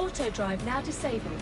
Auto drive now disabled.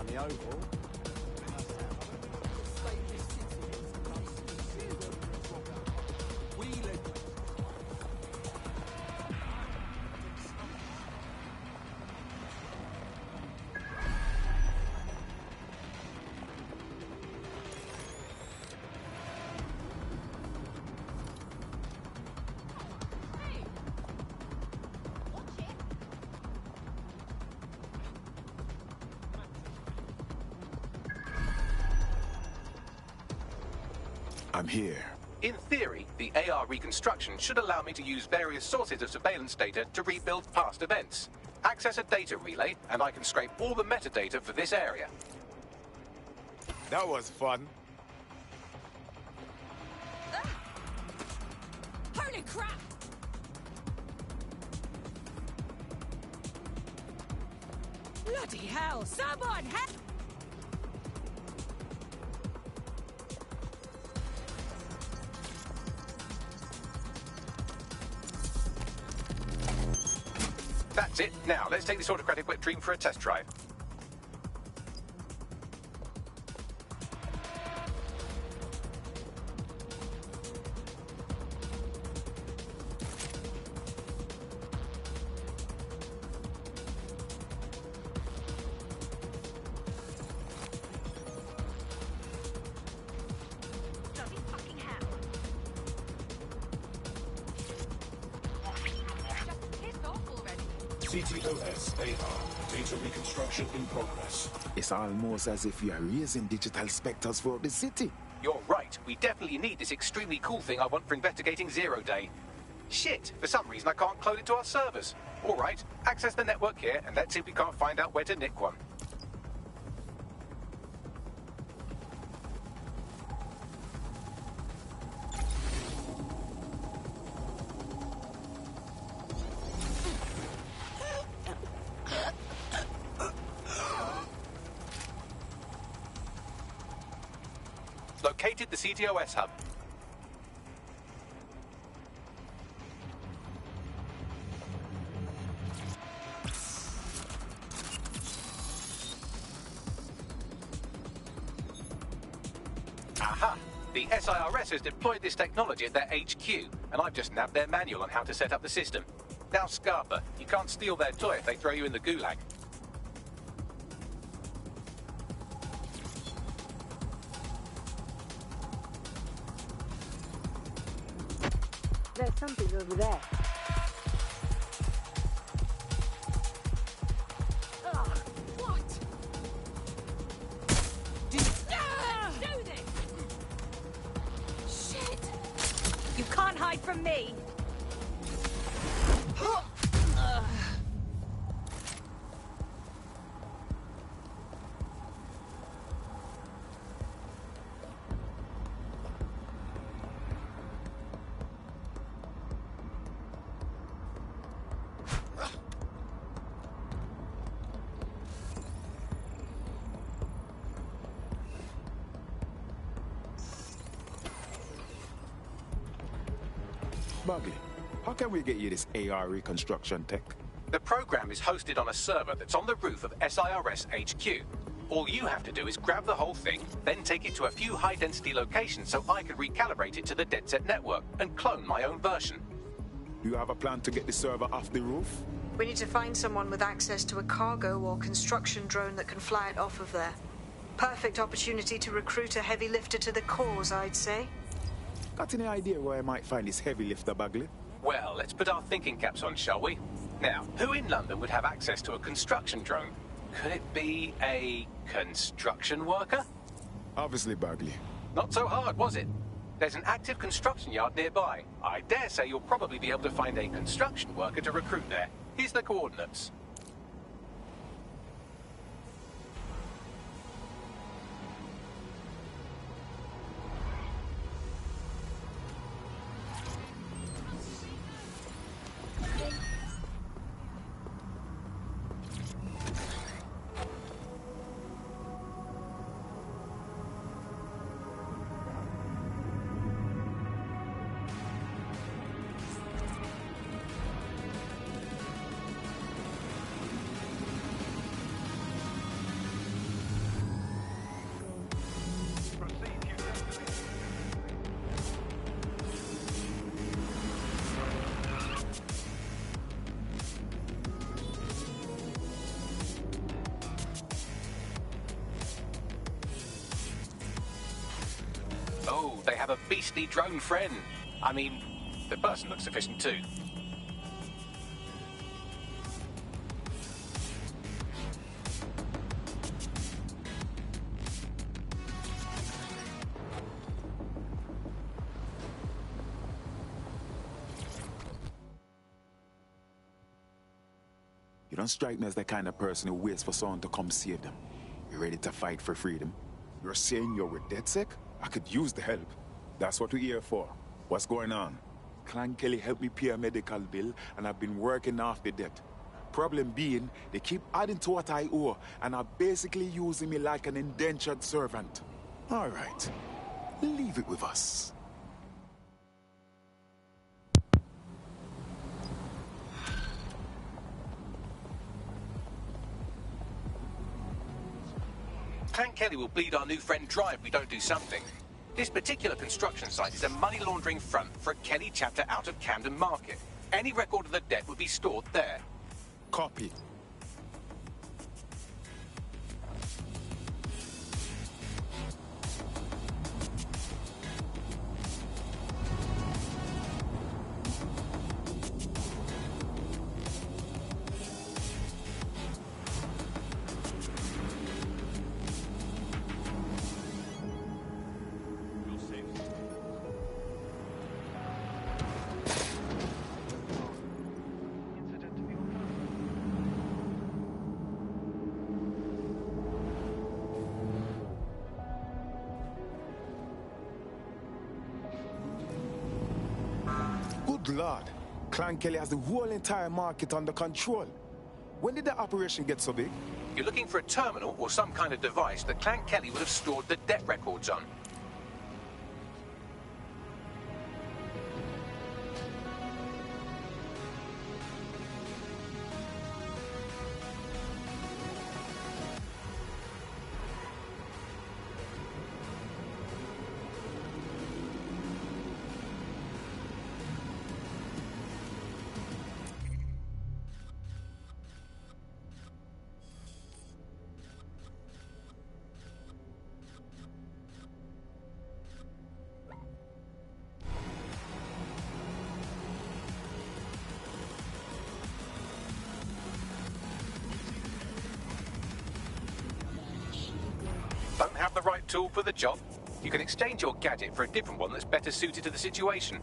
The oval. I'm here. In theory, the AR reconstruction should allow me to use various sources of surveillance data to rebuild past events. Access a data relay, and I can scrape all the metadata for this area. That was fun. Holy crap! Bloody hell! Someone help! That's it. Now, let's take this autocratic wet dream for a test drive. CTOS AR, data reconstruction in progress. It's almost as if you are raising digital specters for the city. You're right. We definitely need this extremely cool thing I want for investigating Zero Day. Shit, for some reason I can't clone it to our servers. All right, access the network here, and let's see if we can't find out where to nick one. Located the CTOS hub. Aha! The SIRS has deployed this technology at their HQ, and I've just nabbed their manual on how to set up the system. Now, Scarpa, you can't steal their toy if they throw you in the gulag. There's something over there. Ugh, what? Do this! Shit! You can't hide from me! Bagley, how can we get you this AR reconstruction tech? The program is hosted on a server that's on the roof of SIRS HQ. All you have to do is grab the whole thing, then take it to a few high-density locations so I can recalibrate it to the Dead Set network and clone my own version. Do you have a plan to get the server off the roof? We need to find someone with access to a cargo or construction drone that can fly it off of there. Perfect opportunity to recruit a heavy lifter to the cause, I'd say. Got any idea where I might find this heavy lifter, Bagley? Well, let's put our thinking caps on, shall we? Now, who in London would have access to a construction drone? Could it be a construction worker? Obviously, Bagley. Not so hard, was it? There's an active construction yard nearby. I dare say you'll probably be able to find a construction worker to recruit there. Here's the coordinates. Oh, they have a beastly drone friend. I mean, the person looks sufficient too. You don't strike me as the kind of person who waits for someone to come save them. You ready to fight for freedom? You're saying you're with DedSec? I could use the help. That's what we're here for. What's going on? Clan Kelly helped me pay a medical bill, and I've been working off the debt. Problem being, they keep adding to what I owe, and are basically using me like an indentured servant. All right. Leave it with us. Clan Kelly will bleed our new friend dry if we don't do something. This particular construction site is a money laundering front for a Kelly chapter out of Camden Market. Any record of the debt would be stored there. Copy. Good Lord. Clan Kelly has the whole entire market under control. When did the operation get so big? You're looking for a terminal or some kind of device that Clan Kelly would have stored the debt records on. have the right tool for the job? You can exchange your gadget for a different one that's better suited to the situation.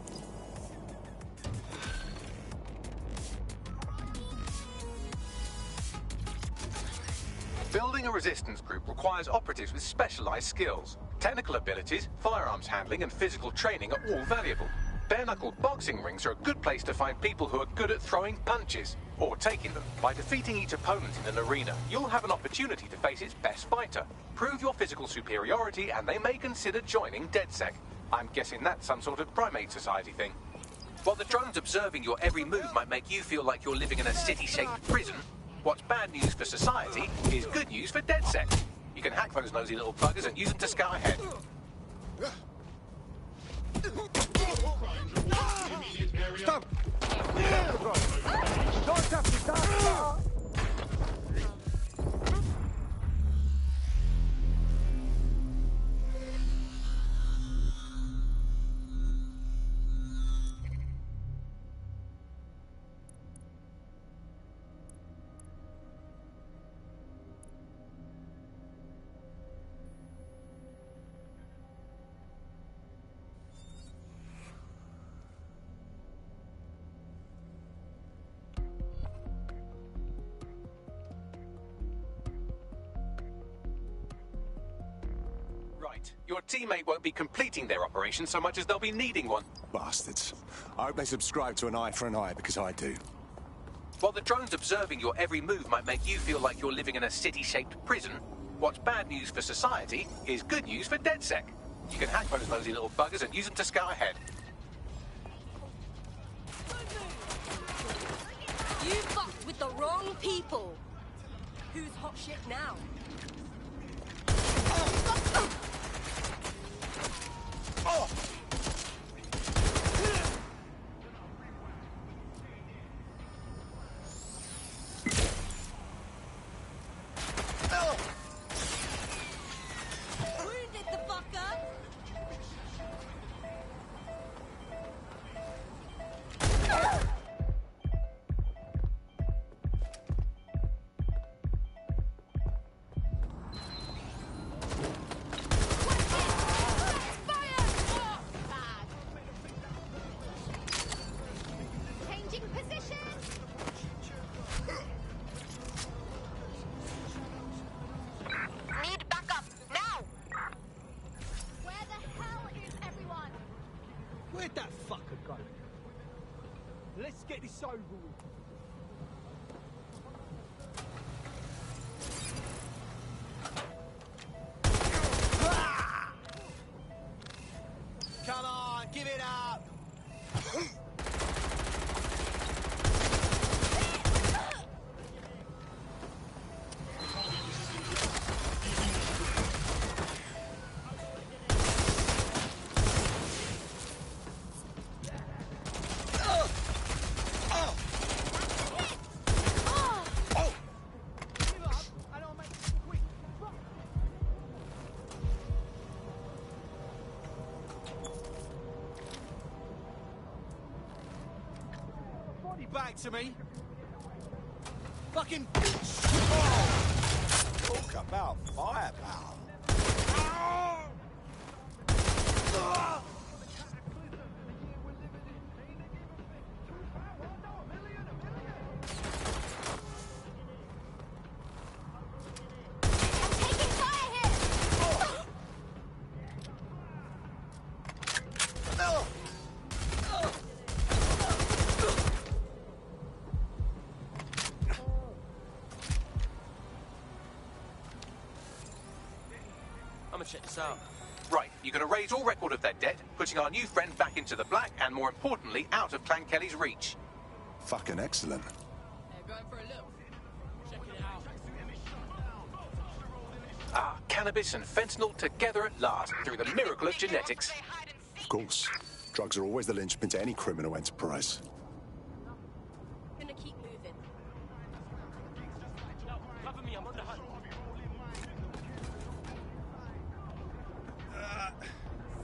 Building a resistance group requires operatives with specialized skills. Technical abilities, firearms handling, and physical training are all valuable. Bare-knuckled boxing rings are a good place to find people who are good at throwing punches, or taking them. By defeating each opponent in an arena, you'll have an opportunity to face its best fighter. Prove your physical superiority, and they may consider joining DedSec. I'm guessing that's some sort of primate society thing. While the drones observing your every move might make you feel like you're living in a city-shaped prison, what's bad news for society is good news for DedSec. You can hack those nosy little buggers and use them to scout ahead. Stop! Don't have to stop! Your teammate won't be completing their operation so much as they'll be needing one. Bastards. I hope they subscribe to an eye for an eye, because I do. While the drones observing your every move might make you feel like you're living in a city-shaped prison, what's bad news for society is good news for DedSec. You can hack those nosy little buggers and use them to scout ahead. You fucked with the wrong people. Who's hot shit now? Wounded the fucker. Where'd that fucker go? Let's get this over with. Come on, give it up! Back to me. Fucking bitch! Oh. Talk about firepower. Check this out. Right, you're going to raise all record of their debt, putting our new friend back into the black, and more importantly, out of Clan Kelly's reach. Fucking excellent. Going for a look. Checking it out. Ah, cannabis and fentanyl together at last, through the miracle of genetics. Of course. Drugs are always the linchpin to any criminal enterprise. Gonna keep moving. Cover me, I'm on the hunt.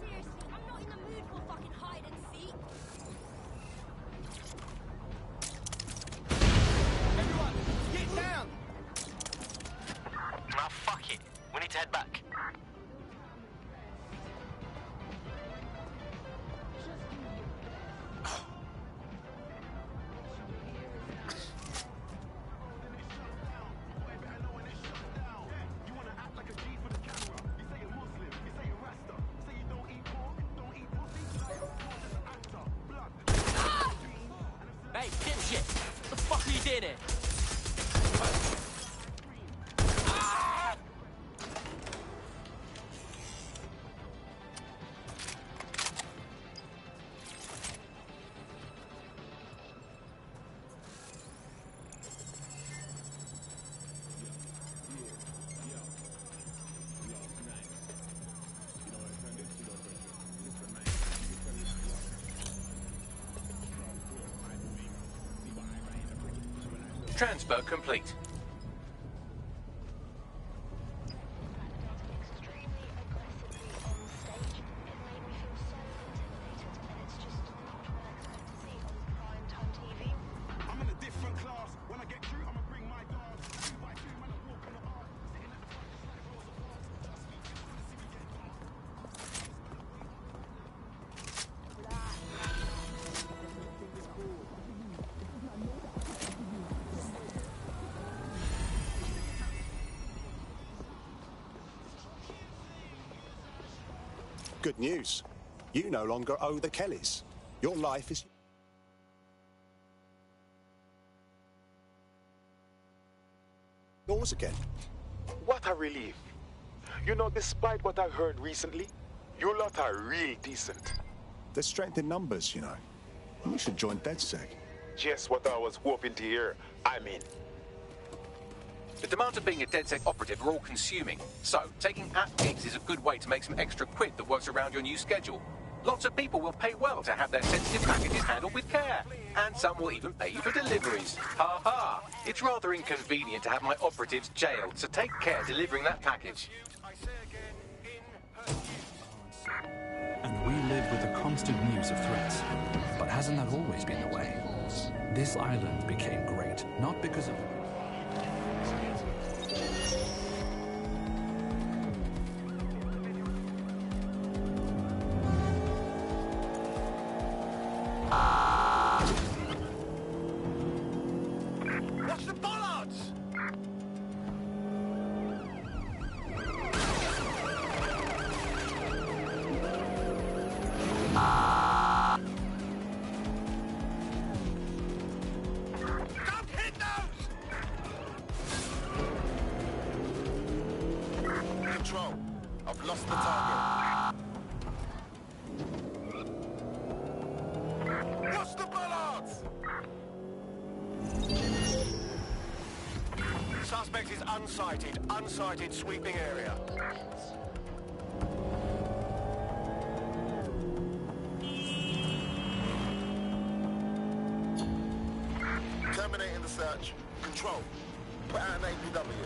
Seriously, I'm not in the mood for fucking hide and seek. Everyone, get down! Ah, fuck it. We need to head back. get it. Transfer complete. I'm in a different class. When I get through, I'ma bring my dogs. 2 by 2, man, I walk on the art. Sitting at the front, it's like Rosa Parks. I speak to you, wanna see me get dark. Good news. You no longer owe the Kellys. Your life is yours again. What a relief. You know, despite what I heard recently, you lot are real decent. There's strength in numbers, you know. We should join DedSec. Just what I was hoping to hear. I'm in. The demands of being a DedSec operative are all-consuming, so taking app gigs is a good way to make some extra quid that works around your new schedule. Lots of people will pay well to have their sensitive packages handled with care, and some will even pay you for deliveries. Ha ha! It's rather inconvenient to have my operatives jailed, so take care delivering that package. And we live with the constant news of threats. But hasn't that always been the way? This island became great, not because of... Watch the bollards! Don't hit those! Control. I've lost the target. Watch the bollards! Suspect is unsighted. Unsighted sweeping area. Terminating the search. Control. Put out an APW.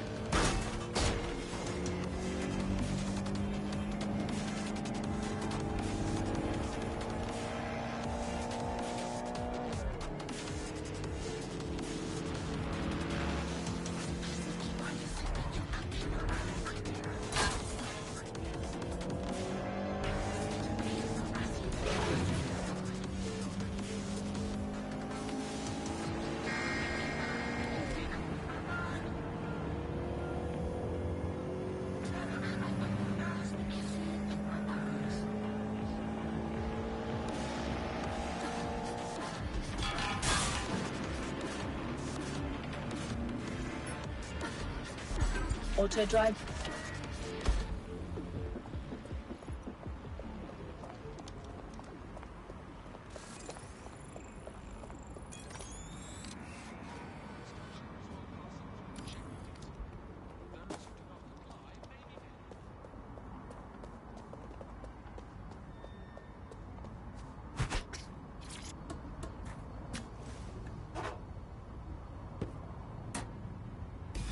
Auto drive.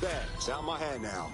There, it's out of my hair now.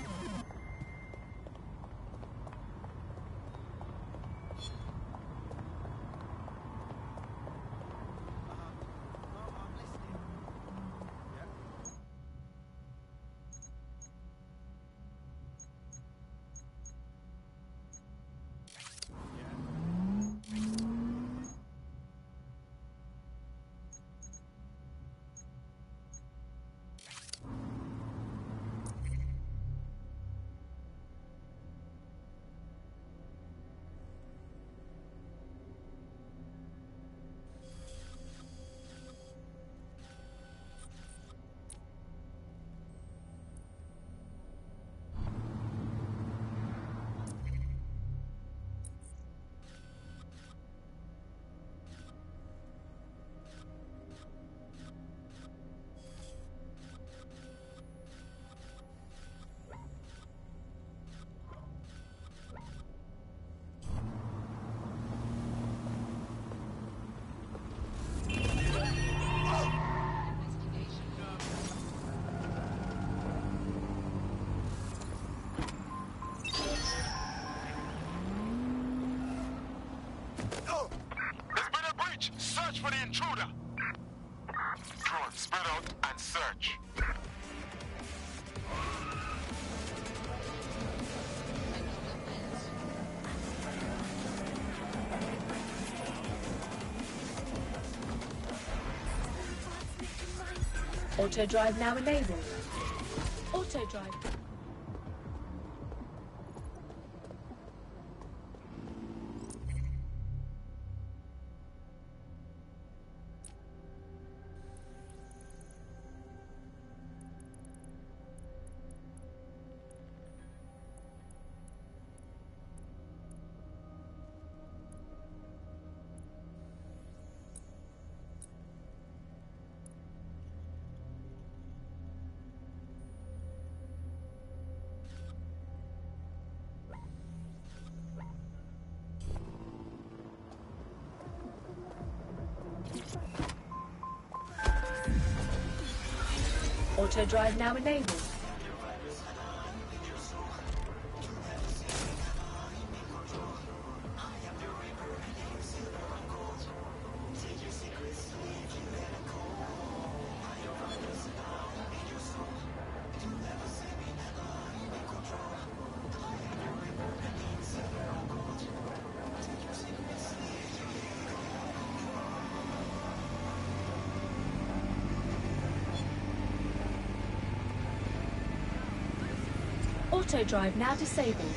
Search for the intruder. Drone, spread out and search. Auto drive now enabled. Auto drive. Auto drive now enabled. Auto drive now disabled.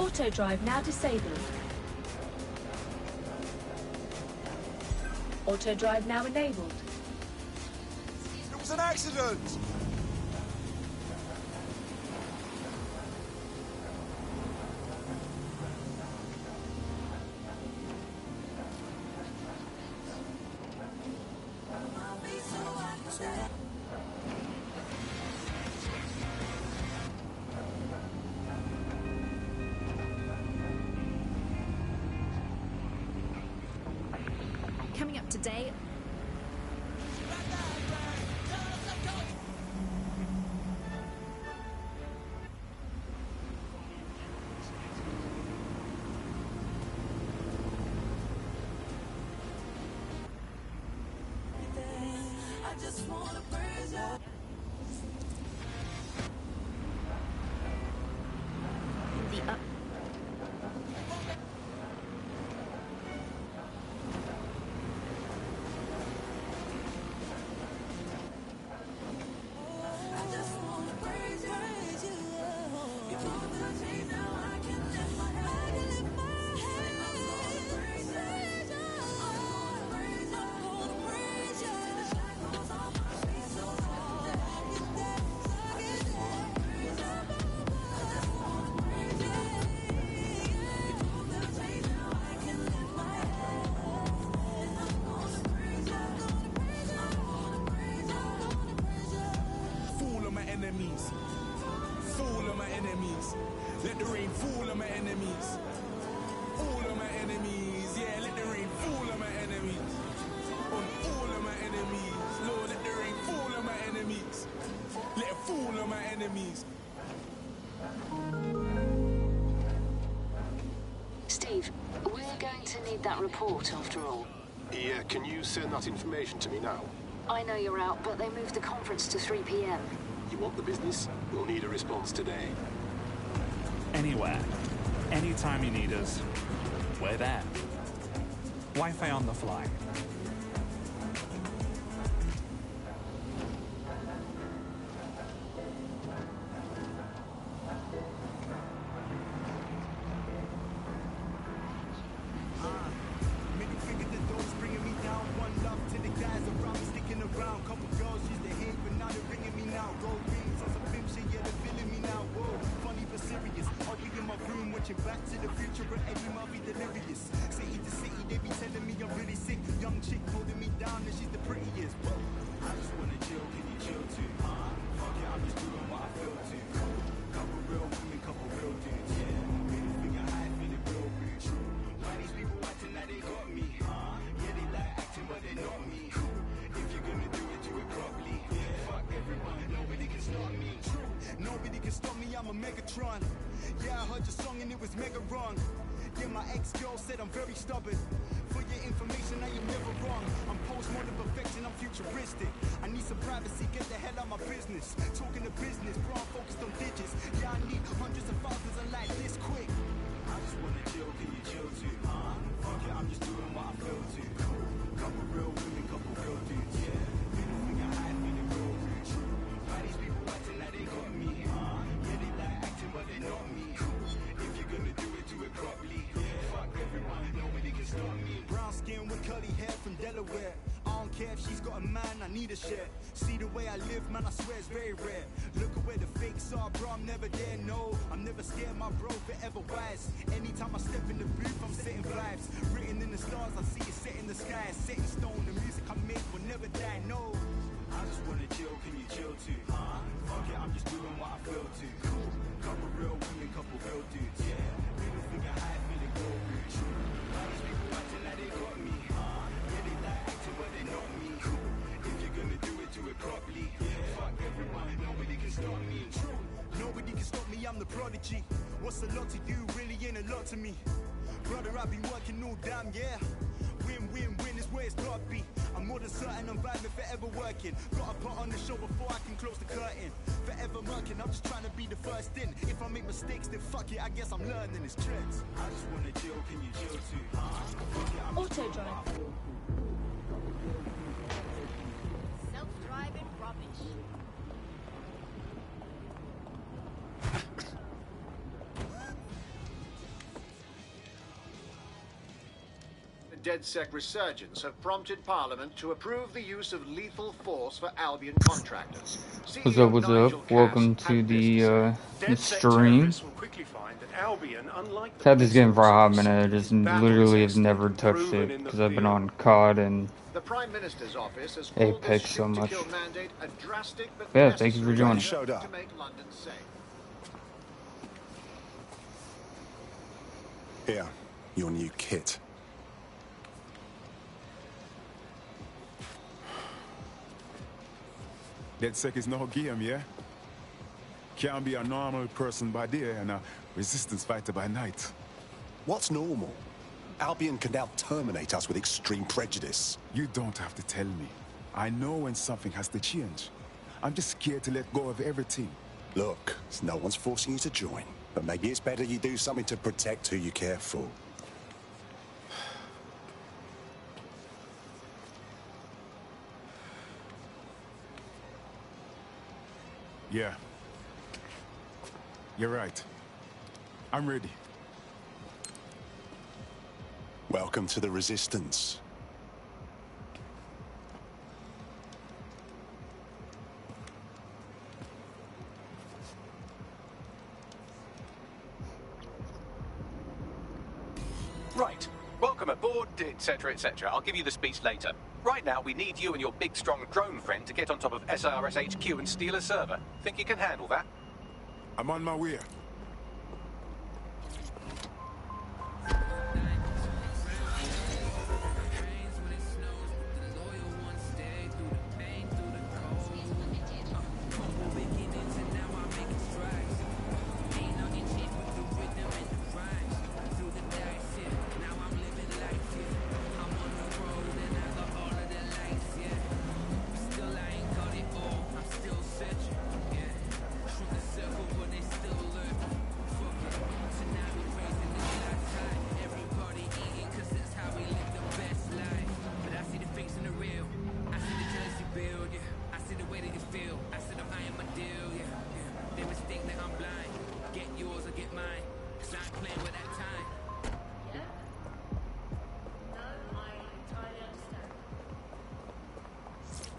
Auto drive now disabled. Auto drive now enabled. It was an accident! Coming up today. The up. Fool on my enemies. Fool on my enemies. Let the rain fall on my enemies. All of my enemies. Yeah, let the rain fall on my enemies. On all of my enemies. Lord, let the rain fall on my enemies. Let it fall on my enemies. Steve, we're going to need that report after all. Yeah, can you send that information to me now? I know you're out, but they moved the conference to 3 p.m. You want the business? We'll need a response today. Anywhere. Anytime you need us. We're there. Wi-Fi on the fly. Middle finger to those bringing me down. One love to the guys around me, sticking around. Couple girls used to hate, but now they're ringing me now. Gold rings on some pimp shit, yeah, they're feeling me now. Whoa, funny but serious. I'll be in my room watching Back to the Future, but every month be delirious. City to city, they be telling me I'm really sick. Young chick holding me down, and she's the prettiest. Woo. I just wanna chill, can you chill too? Fuck it, I'm just doing what I feel to. Couple real women, couple real dudes, yeah. Middle finger high, feeling real rude. True. Why these people acting like they got me? Yeah, they like acting, but they not me. If you're gonna do it properly. Fuck everyone, nobody can stop me. True. Nobody can stop me, I'm a Megatron. Yeah, I heard your song and it was mega wrong. Yeah, my ex-girl said I'm very stubborn. For your information, I ain't never wrong. I'm postmodern perfection, I'm futuristic. I need some privacy, get the hell out my business. Talking to business, bro, I'm focused on digits. Yeah, I need hundreds of thousands of likes this quick. I just wanna chill, can you chill too? Fuck it, I'm just doing what I feel to. Couple real women, couple real dudes, yeah. Middle finger high, feeling real rude. True. Why these people acting like they got me? Yeah, they like acting, but they not me. If you're gonna do it properly. Fuck everyone, nobody can stop me. Brown skin with curly hair from Delaware. I don't care if she's got a man, I need a share. See the way I live, man, I swear it's very rare. Look at where the fakes are, bro, I'm never there, no. I'm never scared, my bro, forever wise. Anytime I step in the booth, I'm setting vibes. Written in the stars, I see it set in the sky. Set in stone, the music I make will never die, no. I just wanna chill, can you chill too? Fuck it, I'm just doing what I feel to. Couple real women, couple real dudes, yeah. Middle finger high, feeling real rude. True. Why these people acting like they got me? Yeah, they like acting, but they not me. If you're gonna do it properly. Fuck everyone, nobody can stop me. True. Nobody can stop me, I'm the prodigy. What's a lot to you, really ain't a lot to me. Brother, I've been working all damn, yeah. Win, win, win is where it's gotta be. I'm more than certain I'm vibing, forever working. Gotta put on the show before I can close the curtain. Forever murking, I'm just trying to be the first in. If I make mistakes, then fuck it, I guess I'm learning it's tricks. I just wanna chill, can you chill too? Fuck it, I'm Auto drive. Self-driving rubbish. DedSec resurgence have prompted Parliament to approve the use of lethal force for Albion contractors. What's up, what's up? Welcome to the stream. Will quickly find that Albion, unlike I've had this game for a hot minute. I just literally have never touched it because I've been on COD and the Prime Minister's office has Apex so much. mandate a drastic but Yeah, thank you for joining. Showed up. to make London safe. Here, your new kit. DedSec is no game, yeah? Can't be a normal person by day and a resistance fighter by night. What's normal? Albion can now terminate us with extreme prejudice. You don't have to tell me. I know when something has to change. I'm just scared to let go of everything. Look, no one's forcing you to join, but maybe it's better you do something to protect who you care for. Yeah. You're right. I'm ready. Welcome to the Resistance. Right. Welcome aboard, etc., etc. I'll give you the speech later. Right now, we need you and your big, strong drone friend to get on top of SIRS HQ and steal a server. Think you can handle that? I'm on my way.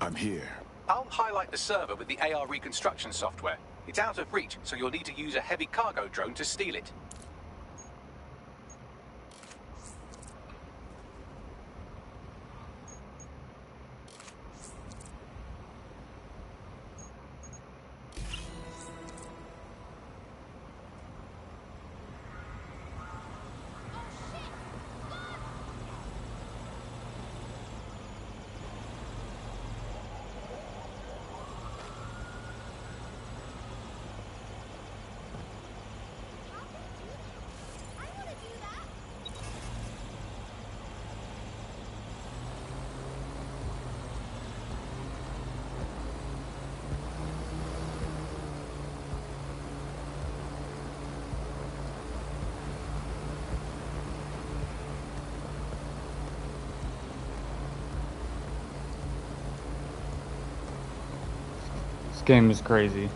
I'm here. I'll highlight the server with the AR reconstruction software. It's out of reach, so you'll need to use a heavy cargo drone to steal it. This game is crazy.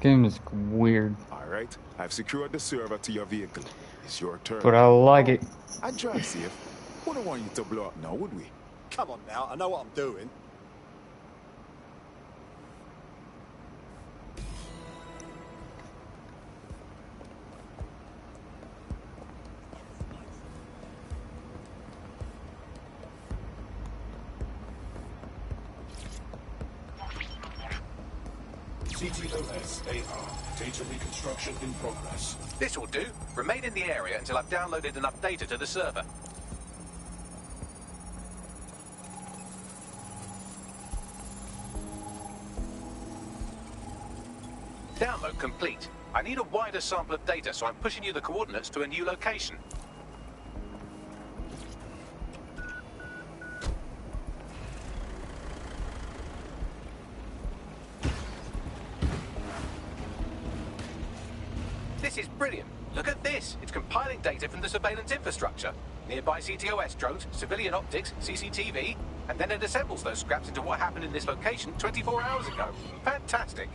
This game is weird. All Alright? I've secured the server to your vehicle. It's your turn. But I like it. And drive safe. We don't want you to blow up now, would we? Come on now, I know what I'm doing. CTOS AR. Data reconstruction in progress. This will do. Remain in the area until I've downloaded enough data to the server. Download complete. I need a wider sample of data, so I'm pushing you the coordinates to a new location. This is brilliant. Look at this. It's compiling data from the surveillance infrastructure. Nearby CTOS drones, civilian optics, CCTV, and then it assembles those scraps into what happened in this location 24 hours ago. Fantastic.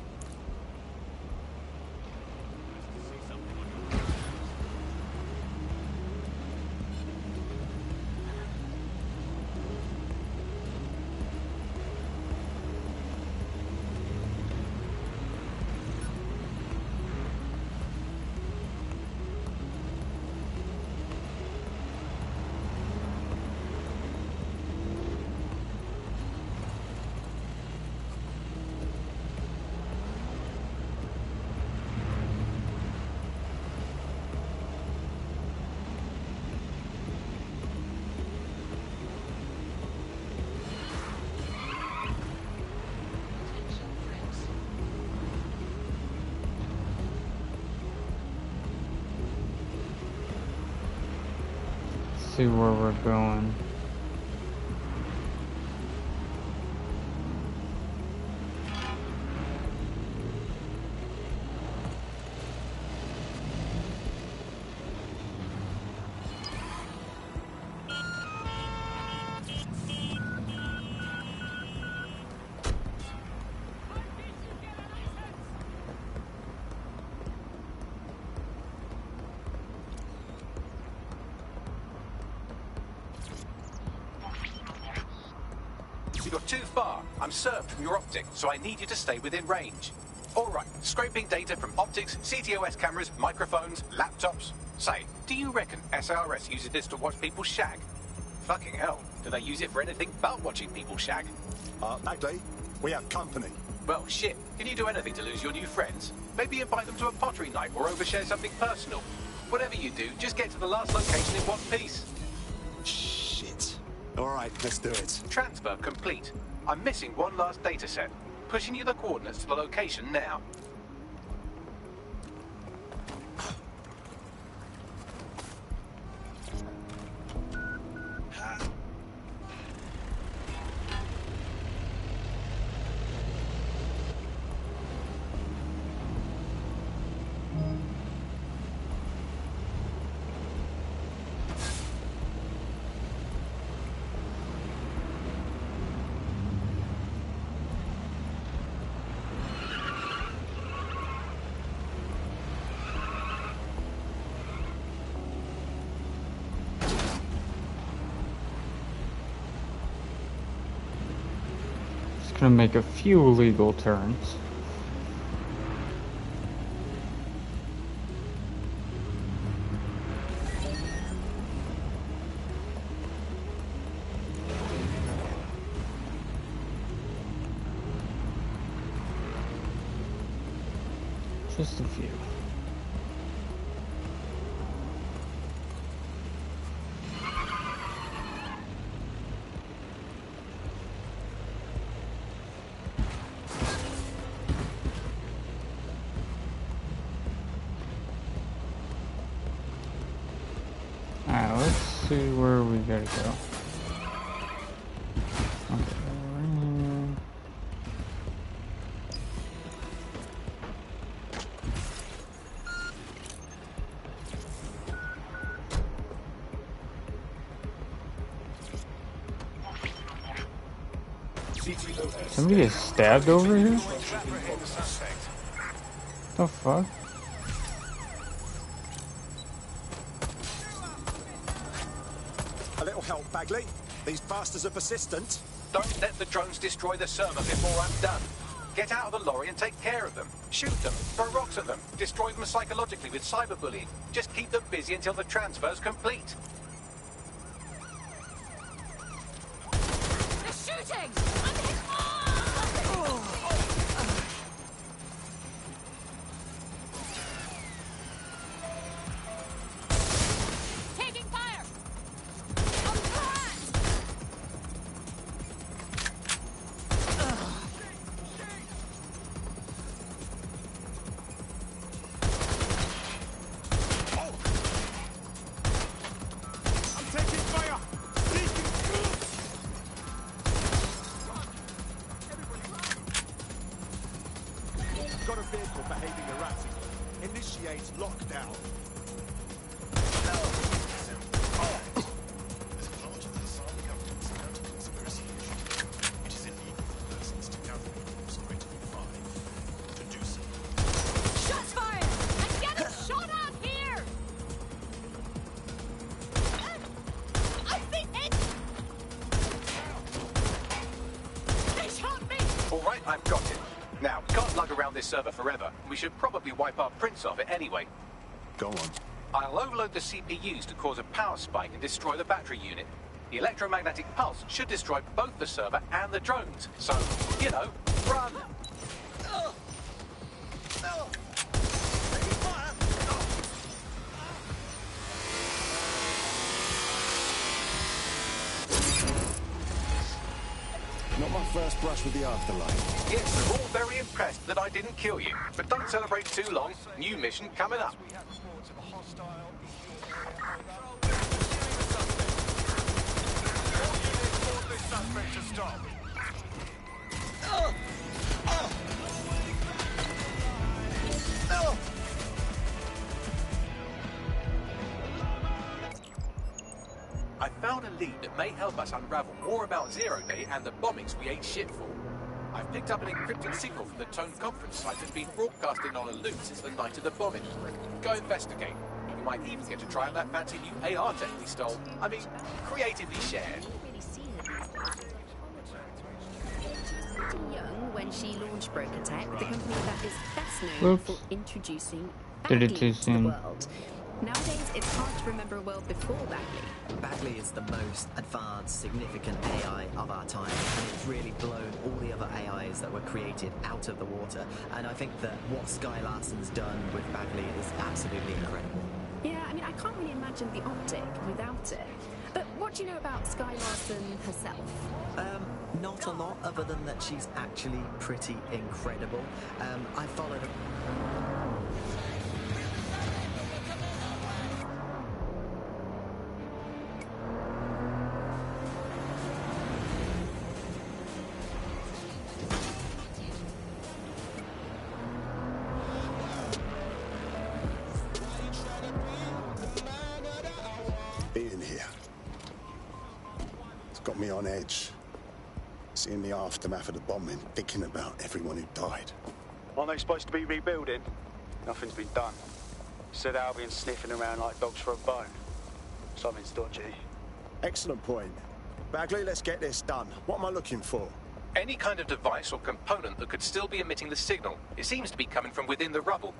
See where we're going. You're too far. I'm served from your optic, so I need you to stay within range. All right, scraping data from optics, CTOS cameras, microphones, laptops. Say, do you reckon SRS uses this to watch people shag? Fucking hell, do they use it for anything but watching people shag? Magdy, we have company. Well, shit. Can you do anything to lose your new friends? Maybe invite them to a pottery night or overshare something personal. Whatever you do, just get to the last location in one piece. Shit. All right, let's do it. Transfer complete. I'm missing one last data set. Pushing you the coordinates to the location now. Gonna make a few legal turns. Just a few. Alright, let's see where we gotta go. Somebody gets stabbed over here? The fuck? help, Bagley. These bastards are persistent. Don't let the drones destroy the server before I'm done. Get out of the lorry and take care of them. Shoot them, throw rocks at them, destroy them psychologically with cyberbullying. Just keep them busy until the transfer's complete. They're shooting! I'm hit! Oh! Taking fire! On flat! I'm taking fire! Got a vehicle behaving erratically. Initiate lockdown. Shots fired! I'm getting shot out here! I've been hit! They shot me! All right, I've got it. Now, we can't lug around this server forever. We should probably wipe our prints off it anyway. Go on. I'll overload the CPUs to cause a power spike and destroy the battery unit. The electromagnetic pulse should destroy both the server and the drones. So, you know, run! Not my first brush with the afterlife. Yes, we're all very impressed that I didn't kill you. But don't celebrate too long. New mission coming up. I found a lead that may help us unravel more about Zero Day and the bombings we ate shit for. I've picked up an encrypted signal from the Tone conference site that's been broadcasting on a loop since the night of the bombing. Go investigate. You might even get to try out that fancy new AR tech we stole. I mean, creatively shared. Young when she launched Broke Attack, the company that is best known for introducing Did it Bagley too to the soon. world. Nowadays, it's hard to remember a world before Bagley. Bagley is the most advanced, significant AI of our time, and it's really blown all the other AIs that were created out of the water. And I think that what Sky Larson's done with Bagley is absolutely incredible. Yeah, I mean, I can't really imagine the optic without it. But what do you know about Sky Larson herself? Not a lot, other than that she's actually pretty incredible. I followed her. Being here. It's got me on edge. Seeing the aftermath of the bombing, thinking about everyone who died. Aren't they supposed to be rebuilding? Nothing's been done. Said Albion's sniffing around like dogs for a bone. Something's dodgy. Excellent point. Bagley, let's get this done. What am I looking for? Any kind of device or component that could still be emitting the signal. It seems to be coming from within the rubble.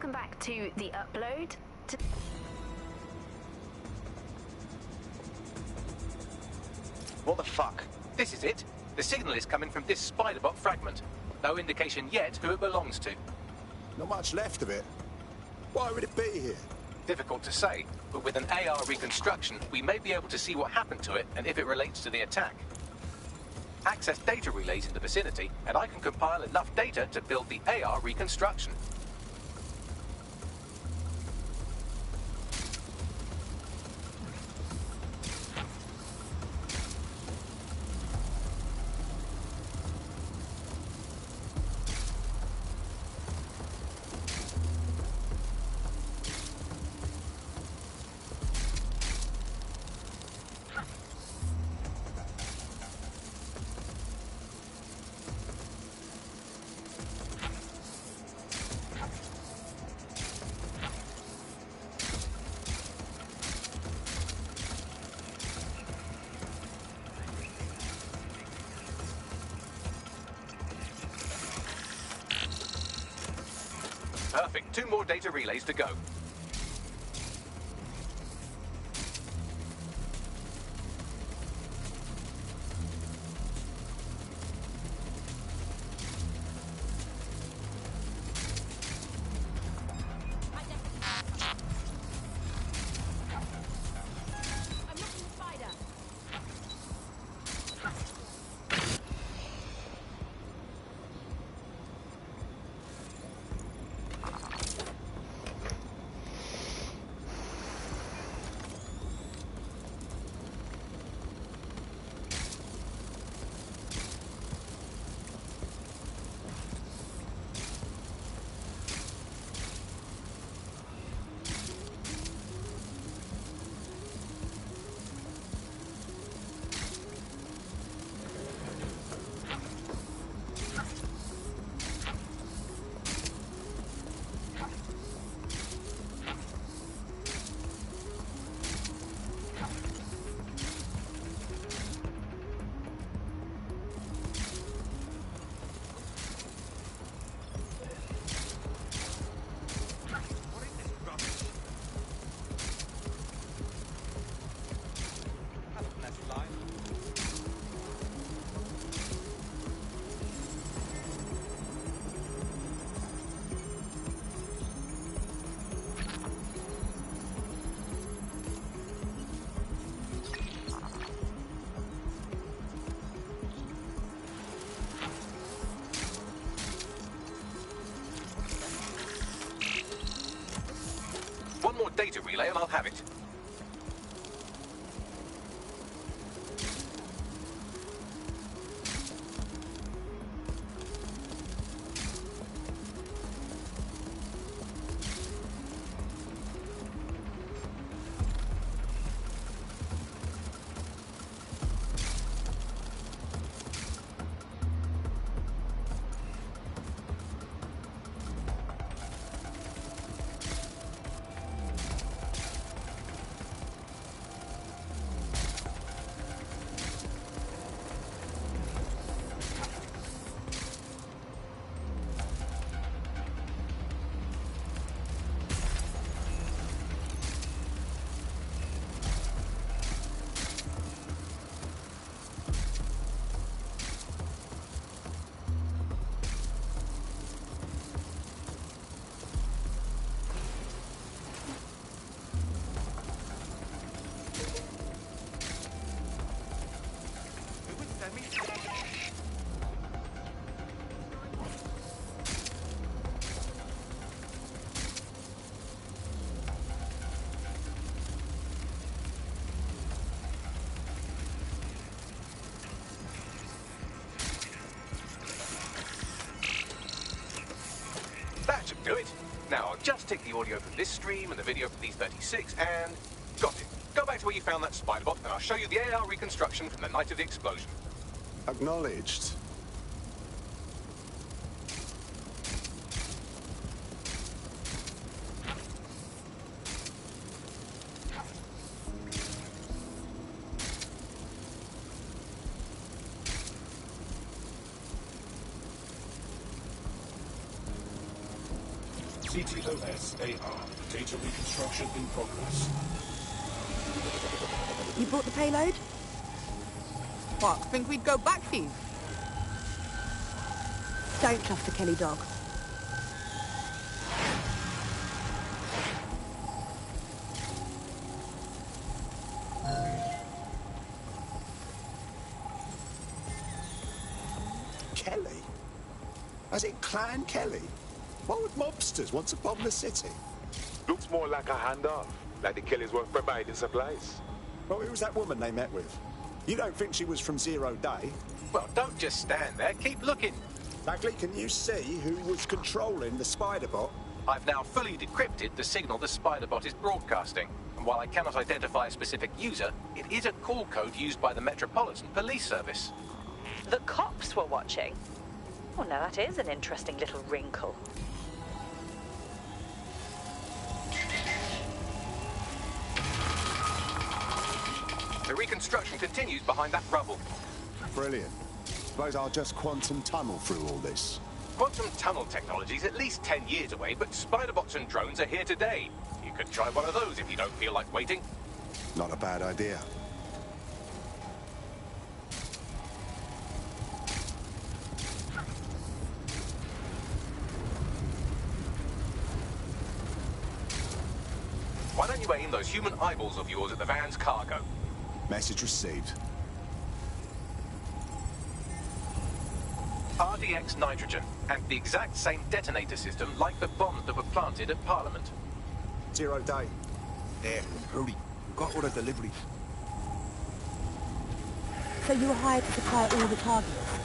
welcome back to the upload. What the fuck? This is it. The signal is coming from this Spiderbot fragment. No indication yet who it belongs to. Not much left of it. Why would it be here? Difficult to say, but with an AR reconstruction, we may be able to see what happened to it and if it relates to the attack. Access data relays in the vicinity, and I can compile enough data to build the AR reconstruction. Perfect. 2 more data relays to go. One more data relay and I'll have it. That should do it. Now, I'll just take the audio from this stream and the video from these 36 and... got it. Go back to where you found that Spiderbot and I'll show you the AR reconstruction from the night of the explosion. Acknowledged. CTOS-AR. Data reconstruction in progress. You brought the payload? What, think we'd go back for you? Don't trust the Kelly dog. Kelly? As in Clan Kelly? Why would mobsters want to bomb the city? Looks more like a handoff, like the Kellys were providing supplies. Well, who was that woman they met with? You don't think she was from Zero Day? Well, don't just stand there, keep looking. Bagley, can you see who was controlling the spider bot? I've now fully decrypted the signal the spider bot is broadcasting. And while I cannot identify a specific user, it is a call code used by the Metropolitan Police Service. The cops were watching? Oh, now that is an interesting little wrinkle. The reconstruction continues behind that rubble. Brilliant. Suppose I'll just quantum tunnel through all this. Quantum tunnel technology is at least 10 years away, but spider bots and drones are here today. You could try one of those if you don't feel like waiting. Not a bad idea. Why don't you aim those human eyeballs of yours at the van's cargo? Message received. RDX nitrogen, and the exact same detonator system like the bombs that were planted at Parliament. Zero Day. There, hurry. Got all the deliveries. So you were hired to supply all the targets?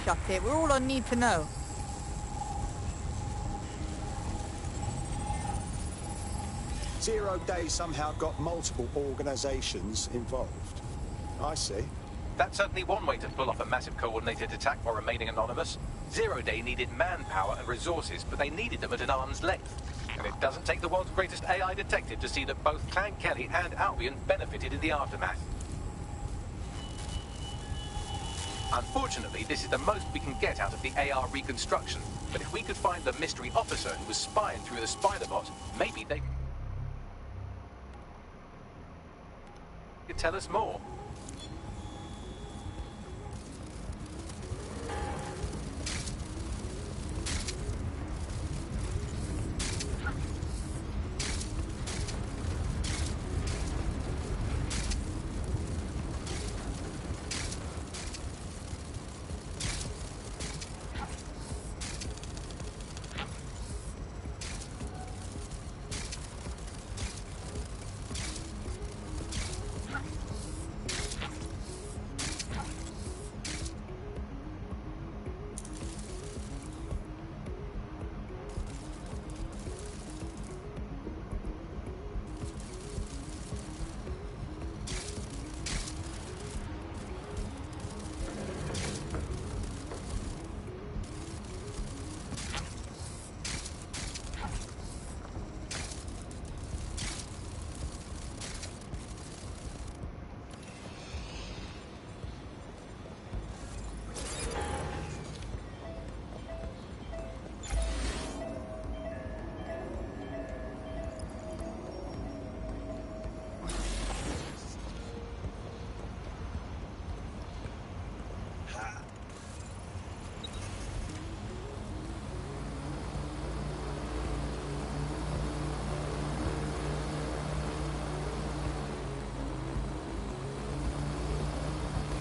Shut it, we're all on need to know. Zero Day somehow got multiple organizations involved. I see. That's certainly one way to pull off a massive coordinated attack while remaining anonymous. Zero Day needed manpower and resources, but they needed them at an arm's length. And it doesn't take the world's greatest AI detective to see that both Clan Kelly and Albion benefited in the aftermath. Unfortunately, this is the most we can get out of the AR reconstruction. But if we could find the mystery officer who was spying through the spider bot, maybe they could tell us more.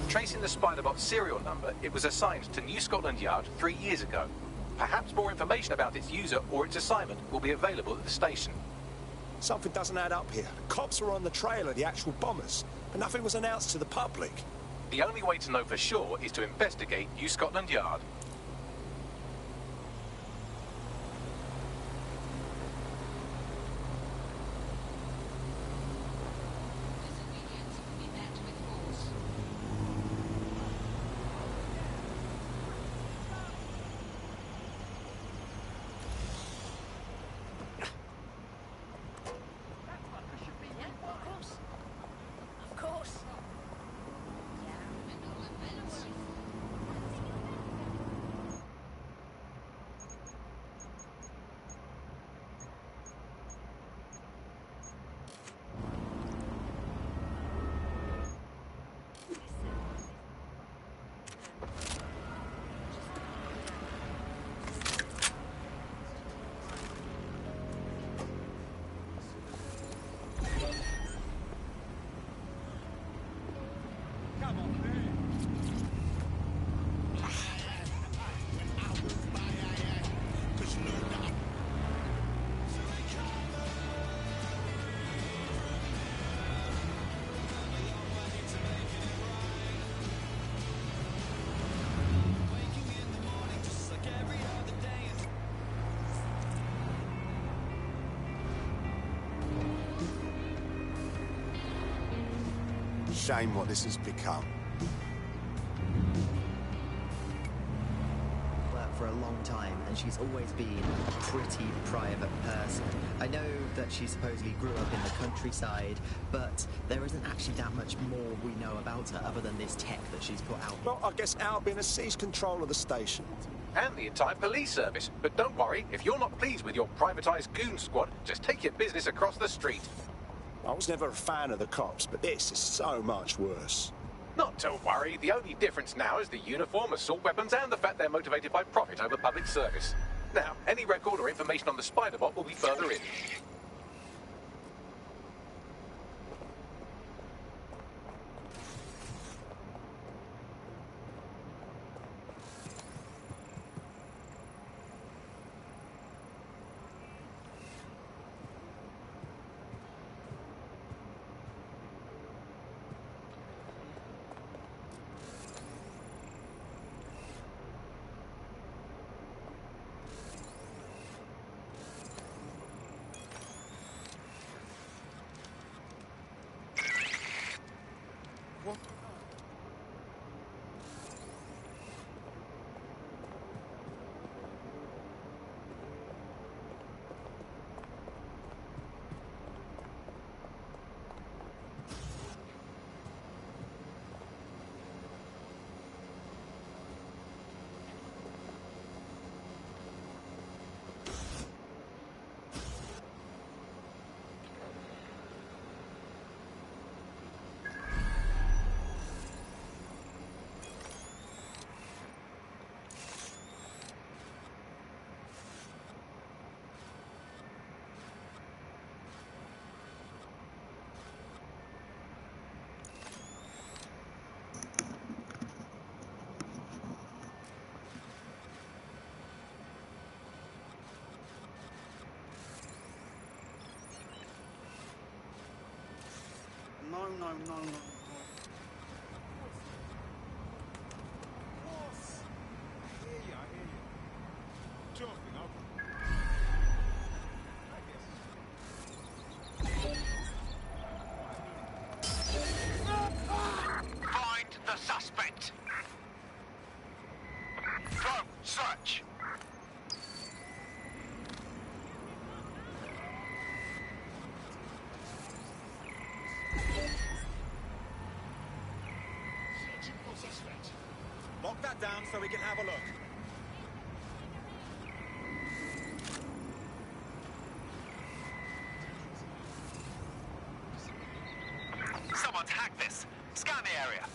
Tracing the Spiderbot serial number, it was assigned to New Scotland Yard 3 years ago. Perhaps more information about its user or its assignment will be available at the station. Something doesn't add up here. The cops were on the trail of the actual bombers, but nothing was announced to the public. The only way to know for sure is to investigate New Scotland Yard. shame what this has become. Worked for a long time, and she's always been a pretty private person. I know that she supposedly grew up in the countryside, but there isn't actually that much more we know about her other than this tech that she's put out. Well, I guess Albion has seized control of the station. And the entire police service. But don't worry, if you're not pleased with your privatised goon squad, just take your business across the street. I was never a fan of the cops, but this is so much worse. Not to worry, the only difference now is the uniform, assault weapons, and the fact they're motivated by profit over public service. Now, any record or information on the Spider-Bot will be further in. No. I hear you. Joking, Find the suspect. Go, search. Lock that down so we can have a look. Someone's hacked this. Scan the area.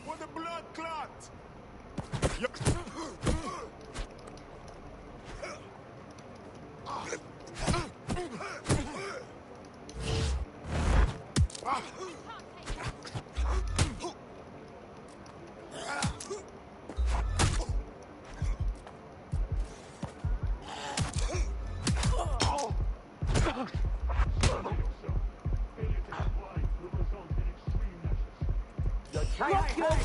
What the blood clot! Lock your gun!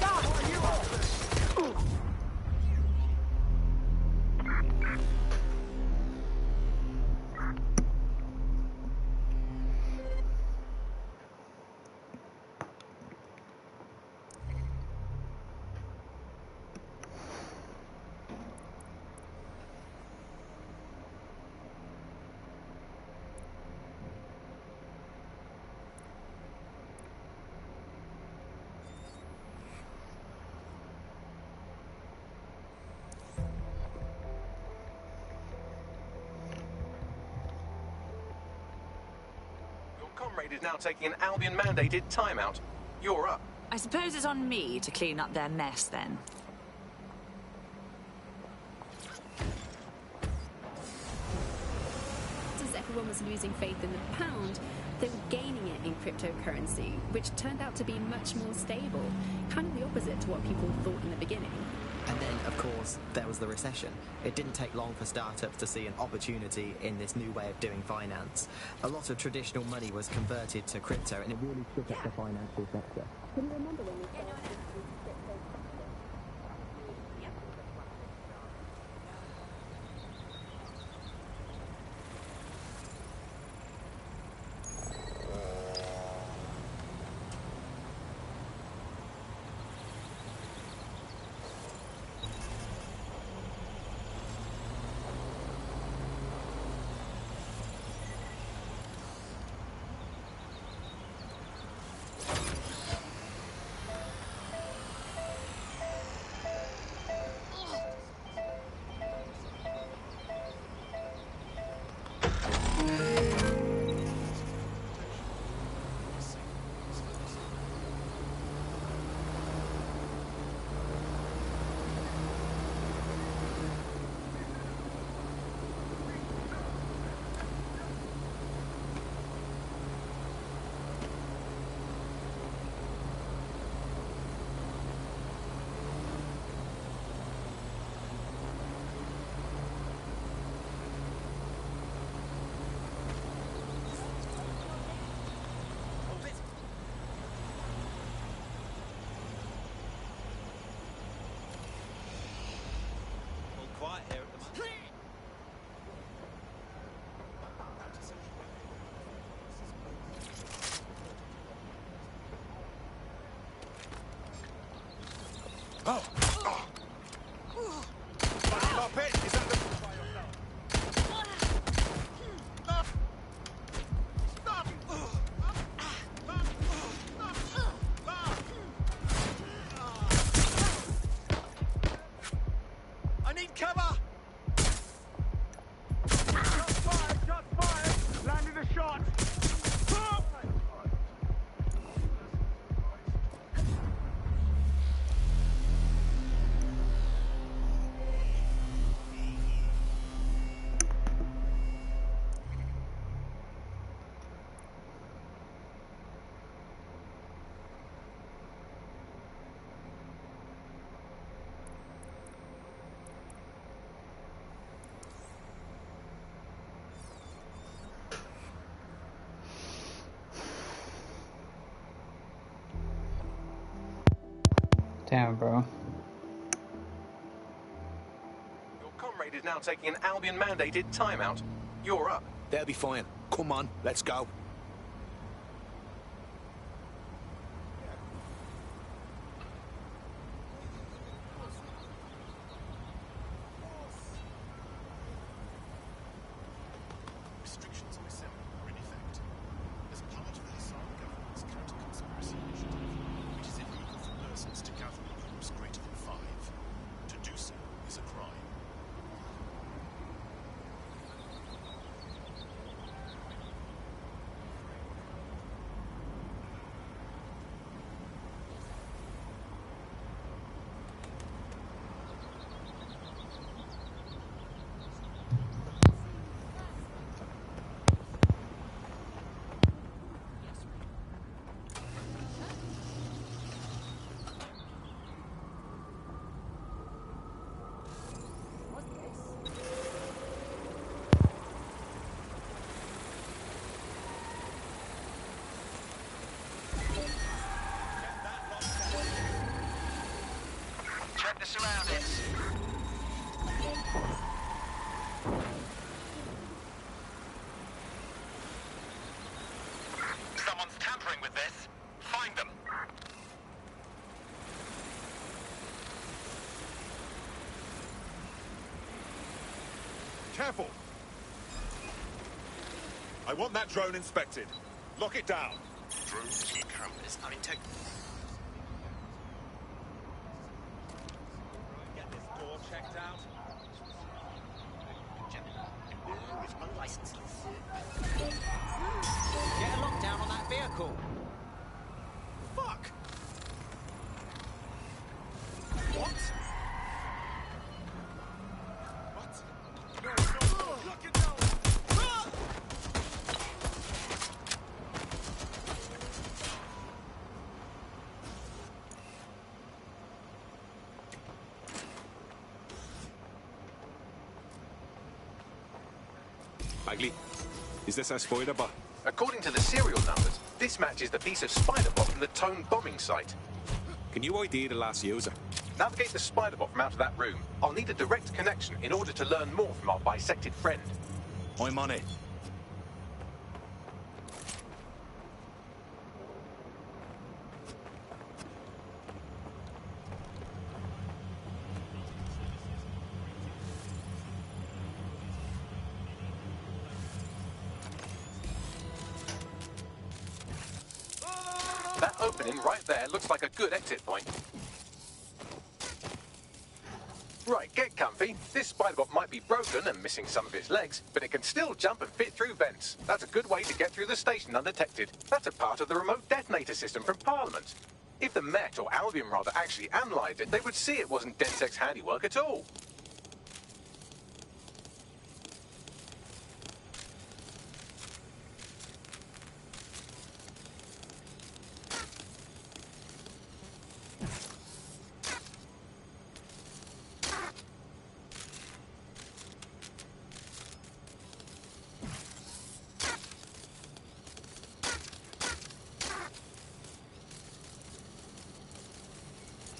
Comrade is now taking an Albion-mandated timeout. You're up. I suppose it's on me to clean up their mess, then. As everyone was losing faith in the pound, they were gaining it in cryptocurrency, which turned out to be much more stable, kind of the opposite to what people thought in the beginning. And then, of course, course, there was the recession. It didn't take long for startups to see an opportunity in this new way of doing finance. A lot of traditional money was converted to crypto, and it really shook up the financial sector. Can you remember when we started quiet here at the moment. Oh! Stop it! Is that the... I need cover! Shots fired! Shots fired! Landed a shot! Damn, bro. Your comrade is now taking an Albion-mandated timeout. You're up. They'll be fine. Come on, let's go. Restrictions on assembly are in effect. As part of the Hassan government's counter-conspiracy initiative, it is illegal for persons to gather in groups greater than 5. To do so is a crime. Check the surroundings. Someone's tampering with this. Find them. Careful! I want that drone inspected. Lock it down. Drones and cameras are integral. Get this door checked out. With unlicensed. Get a lockdown on that vehicle. Fuck! What? What? No, no, lock it down! Bagley, is this a spider bot? According to the serial numbers, this matches the piece of spider bot from the Tone bombing site. Can you ID the last user? Navigate the spider bot from out of that room. I'll need a direct connection in order to learn more from our bisected friend. I'm on it. That opening right there looks like a good exit point. Right, get comfy. This spiderbot might be broken and missing some of its legs, but it can still jump and fit through vents. That's a good way to get through the station undetected. That's a part of the remote detonator system from Parliament. If the Met, or Albion rather, actually analysed it, they would see it wasn't DedSec's handiwork at all.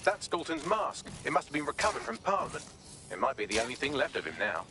That's Dalton's mask. It must have been recovered from Parliament. It might be the only thing left of him now.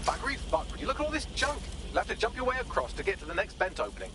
Buggery fuck, would you look at all this junk? You'll have to jump your way across to get to the next vent opening.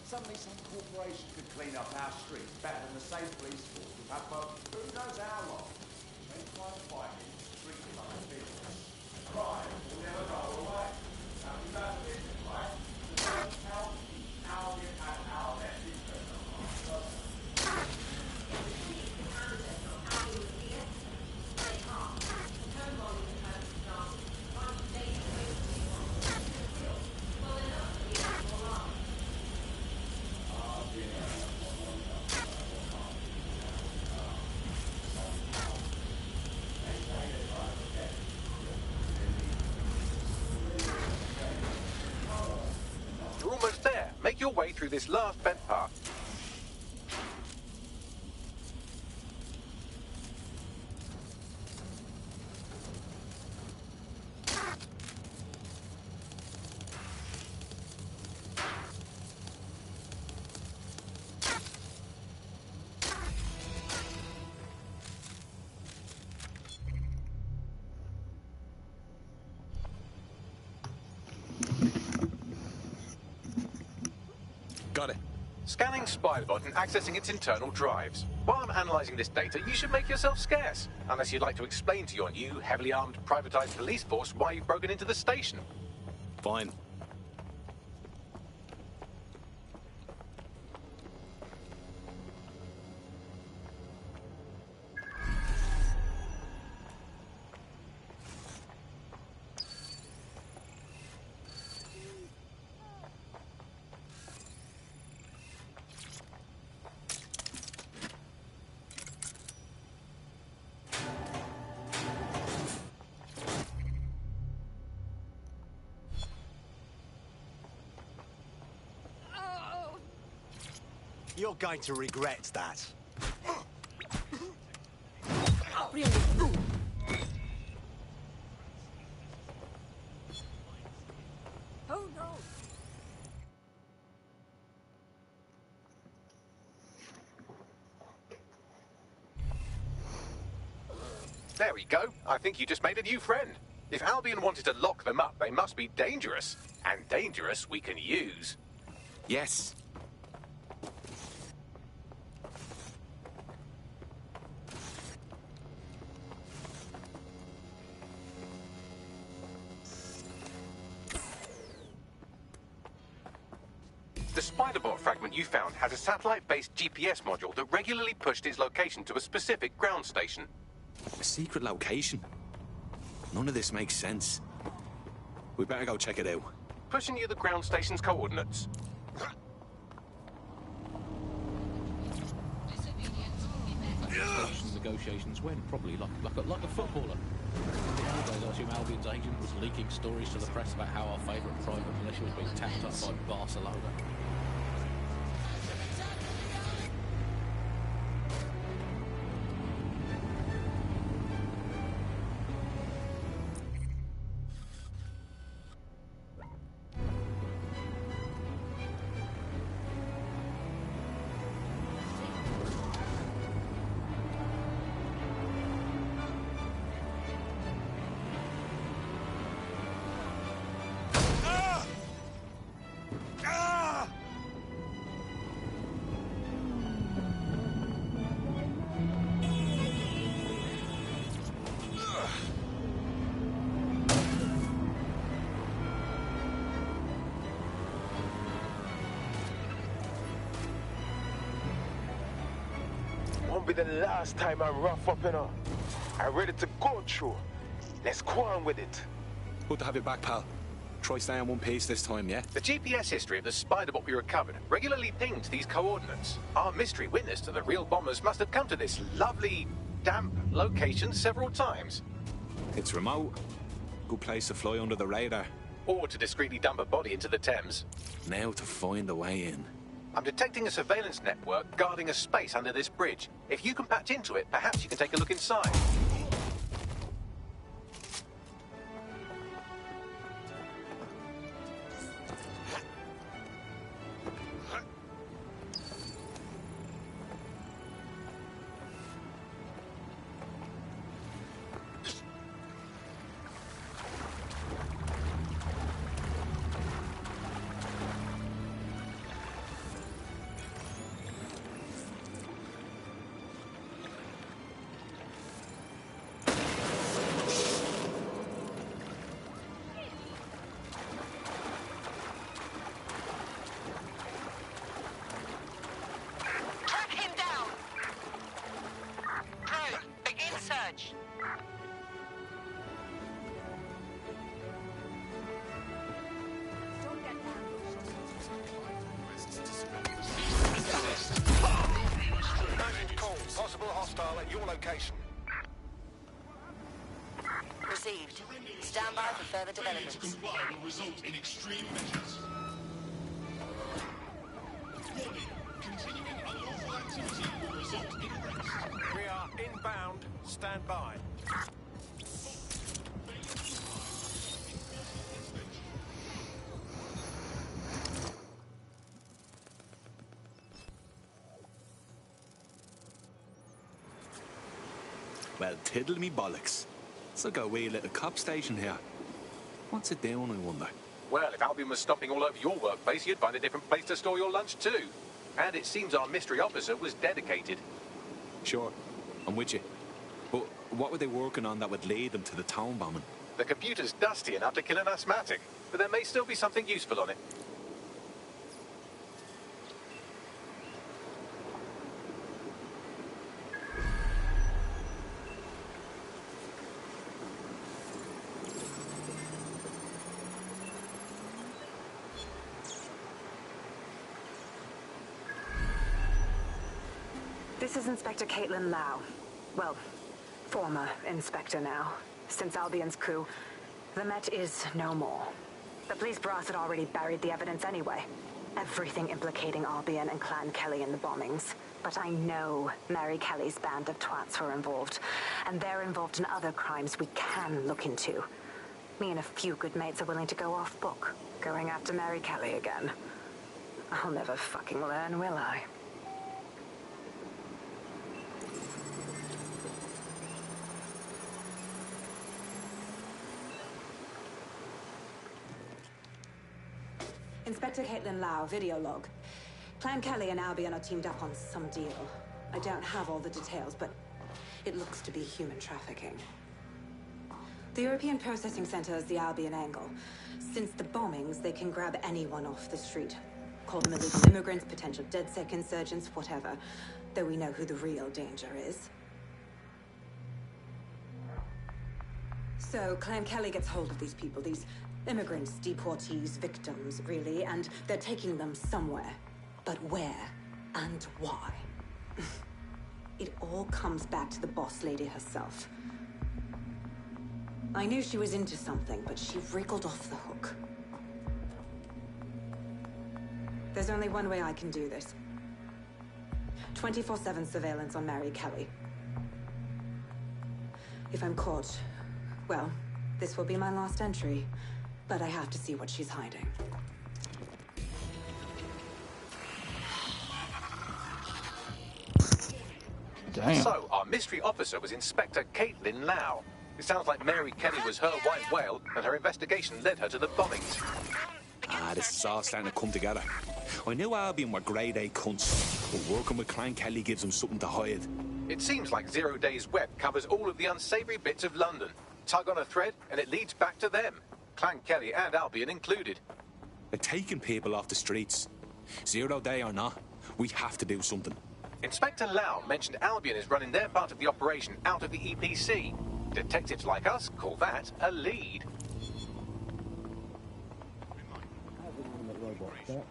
Suddenly some corporation could clean up our streets better than the same police force we've had for who knows how long. They try to fight it, street like business. Crime will never go away. Now we got business, right? The first help, Albion and our best interest. You're almost there. Make your way through this last vent part. Got it. Scanning Spiderbot and accessing its internal drives. While I'm analysing this data, you should make yourself scarce. Unless you'd like to explain to your new, heavily armed, privatised police force why you've broken into the station. Fine. You're going to regret that. Oh no! There we go. I think you just made a new friend. If Albion wanted to lock them up, they must be dangerous. And dangerous we can use. Yes. The Spiderbot fragment you found has a satellite-based GPS module that regularly pushed its location to a specific ground station. A secret location? None of this makes sense. We better go check it out. Pushing you the ground station's coordinates. Negotiations went, probably like a footballer. In the old days, I assume Albion's agent was leaking stories to the press about how our favourite private militia was being tapped up by Barcelona. Won't be the last time I rough up, you know. I'm ready to go through. Let's go on with it. Good to have you back, pal. Try staying in one piece this time, yeah? The GPS history of the Spiderbot we recovered regularly pinged these coordinates. Our mystery witness to the real bombers must have come to this lovely, damp location several times. It's remote. Good place to fly under the radar. Or to discreetly dump a body into the Thames. Now to find a way in. I'm detecting a surveillance network guarding a space under this bridge. If you can patch into it, perhaps you can take a look inside. Possible hostile at your location. Received. Stand by for further developments. Comply will result in extreme measures. Warning. Continuing unlawful activity will result in arrest. We are inbound. Stand by. Well, tiddle me bollocks. It's like a wee little cop station here. What's it doing, I wonder? Well, if Albion was stopping all over your workplace, you'd find a different place to store your lunch too. And it seems our mystery officer was dedicated. Sure, I'm with you. But what were they working on that would lead them to the town bombing? The computer's dusty enough to kill an asthmatic, but there may still be something useful on it. This is Inspector Caitlin Lau. Well, former inspector now. Since Albion's coup, the Met is no more. The police brass had already buried the evidence anyway. everything implicating Albion and Clan Kelly in the bombings. But I know Mary Kelly's band of twats were involved, and they're involved in other crimes we can look into. Me and a few good mates are willing to go off book, going after Mary Kelly again. I'll never fucking learn, will I? Inspector Caitlin Lau, video log. Clan Kelly and Albion are teamed up on some deal. I don't have all the details, but it looks to be human trafficking. The European Processing Center is the Albion angle. Since the bombings, they can grab anyone off the street. Call them illegal immigrants, potential DedSec insurgents, whatever. Though we know who the real danger is. So, Clan Kelly gets hold of these people, these immigrants, deportees, victims, really, and they're taking them somewhere. But where and why? It all comes back to the boss lady herself. I knew she was into something, but she wriggled off the hook. There's only one way I can do this. 24/7 surveillance on Mary Kelly. If I'm caught, well, this will be my last entry. But I have to see what she's hiding. Damn. So, our mystery officer was Inspector Caitlin Lau. It sounds like Mary Kelly was her white whale, and her investigation led her to the bombings. This is all starting to come together. I knew Albion were grade A cunts, but working with Clan Kelly gives them something to hide. It seems like 0 Days Web covers all of the unsavory bits of London. Tug on a thread, and it leads back to them. Clan Kelly and Albion included. They're taking people off the streets. 0 Day or not, we have to do something. Inspector Lau mentioned Albion is running their part of the operation out of the EPC. Detectives like us call that a lead.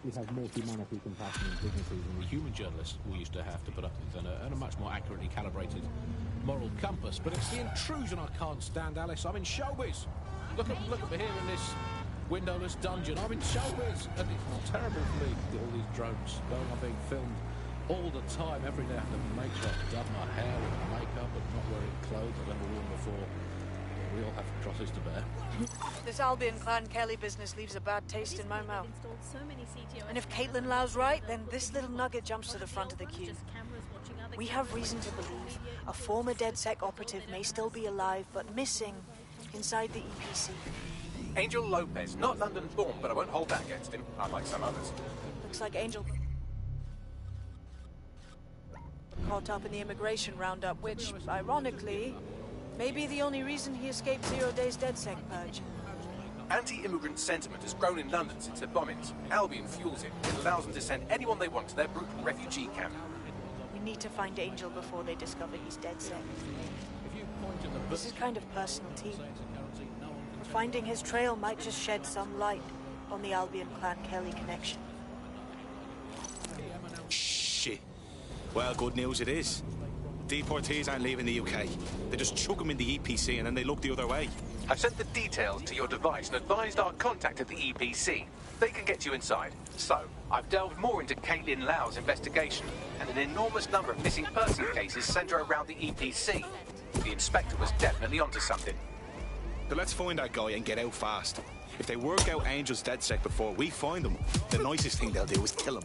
We have more humanity, compassion and dignity than the human journalists we used to have to put up with, and a much more accurately calibrated moral compass. But it's the intrusion I can't stand, Alice. I'm in showbiz. Look at me here in this windowless dungeon. I'm in showbiz, and it's terrible for me with all these drones going on being filmed all the time. Every day I have to make sure I dub my hair with makeup and not wearing clothes I've never worn before. We all have crosses to bear. This Albion Clan Kelly business leaves a bad taste in my mouth. And if Caitlin Lau's right, then this little nugget jumps to the front of the queue. We have reason to believe a former DedSec operative may still be alive, but missing inside the EPC. Angel Lopez, not London born, but I won't hold that against him, unlike some others. Looks like Angel caught up in the immigration roundup, which, ironically, may be the only reason he escaped 0 Days DedSec purge. Anti-immigrant sentiment has grown in London since the bombings. Albion fuels it. It allows them to send anyone they want to their brutal refugee camp. We need to find Angel before they discover he's DedSec. This is kind of personal, too. Finding his trail might just shed some light on the Albion Clan Kelly connection. Shit. Well, good news it is. Deportees aren't leaving the UK. They just chuck them in the EPC and then they look the other way. I've sent the details to your device and advised our contact at the EPC. They can get you inside. So, I've delved more into Caitlin Lau's investigation, and an enormous number of missing person cases centre around the EPC. The inspector was definitely onto something. So let's find that guy and get out fast. If they work out Angel's DedSec before we find them, the nicest thing they'll do is kill him.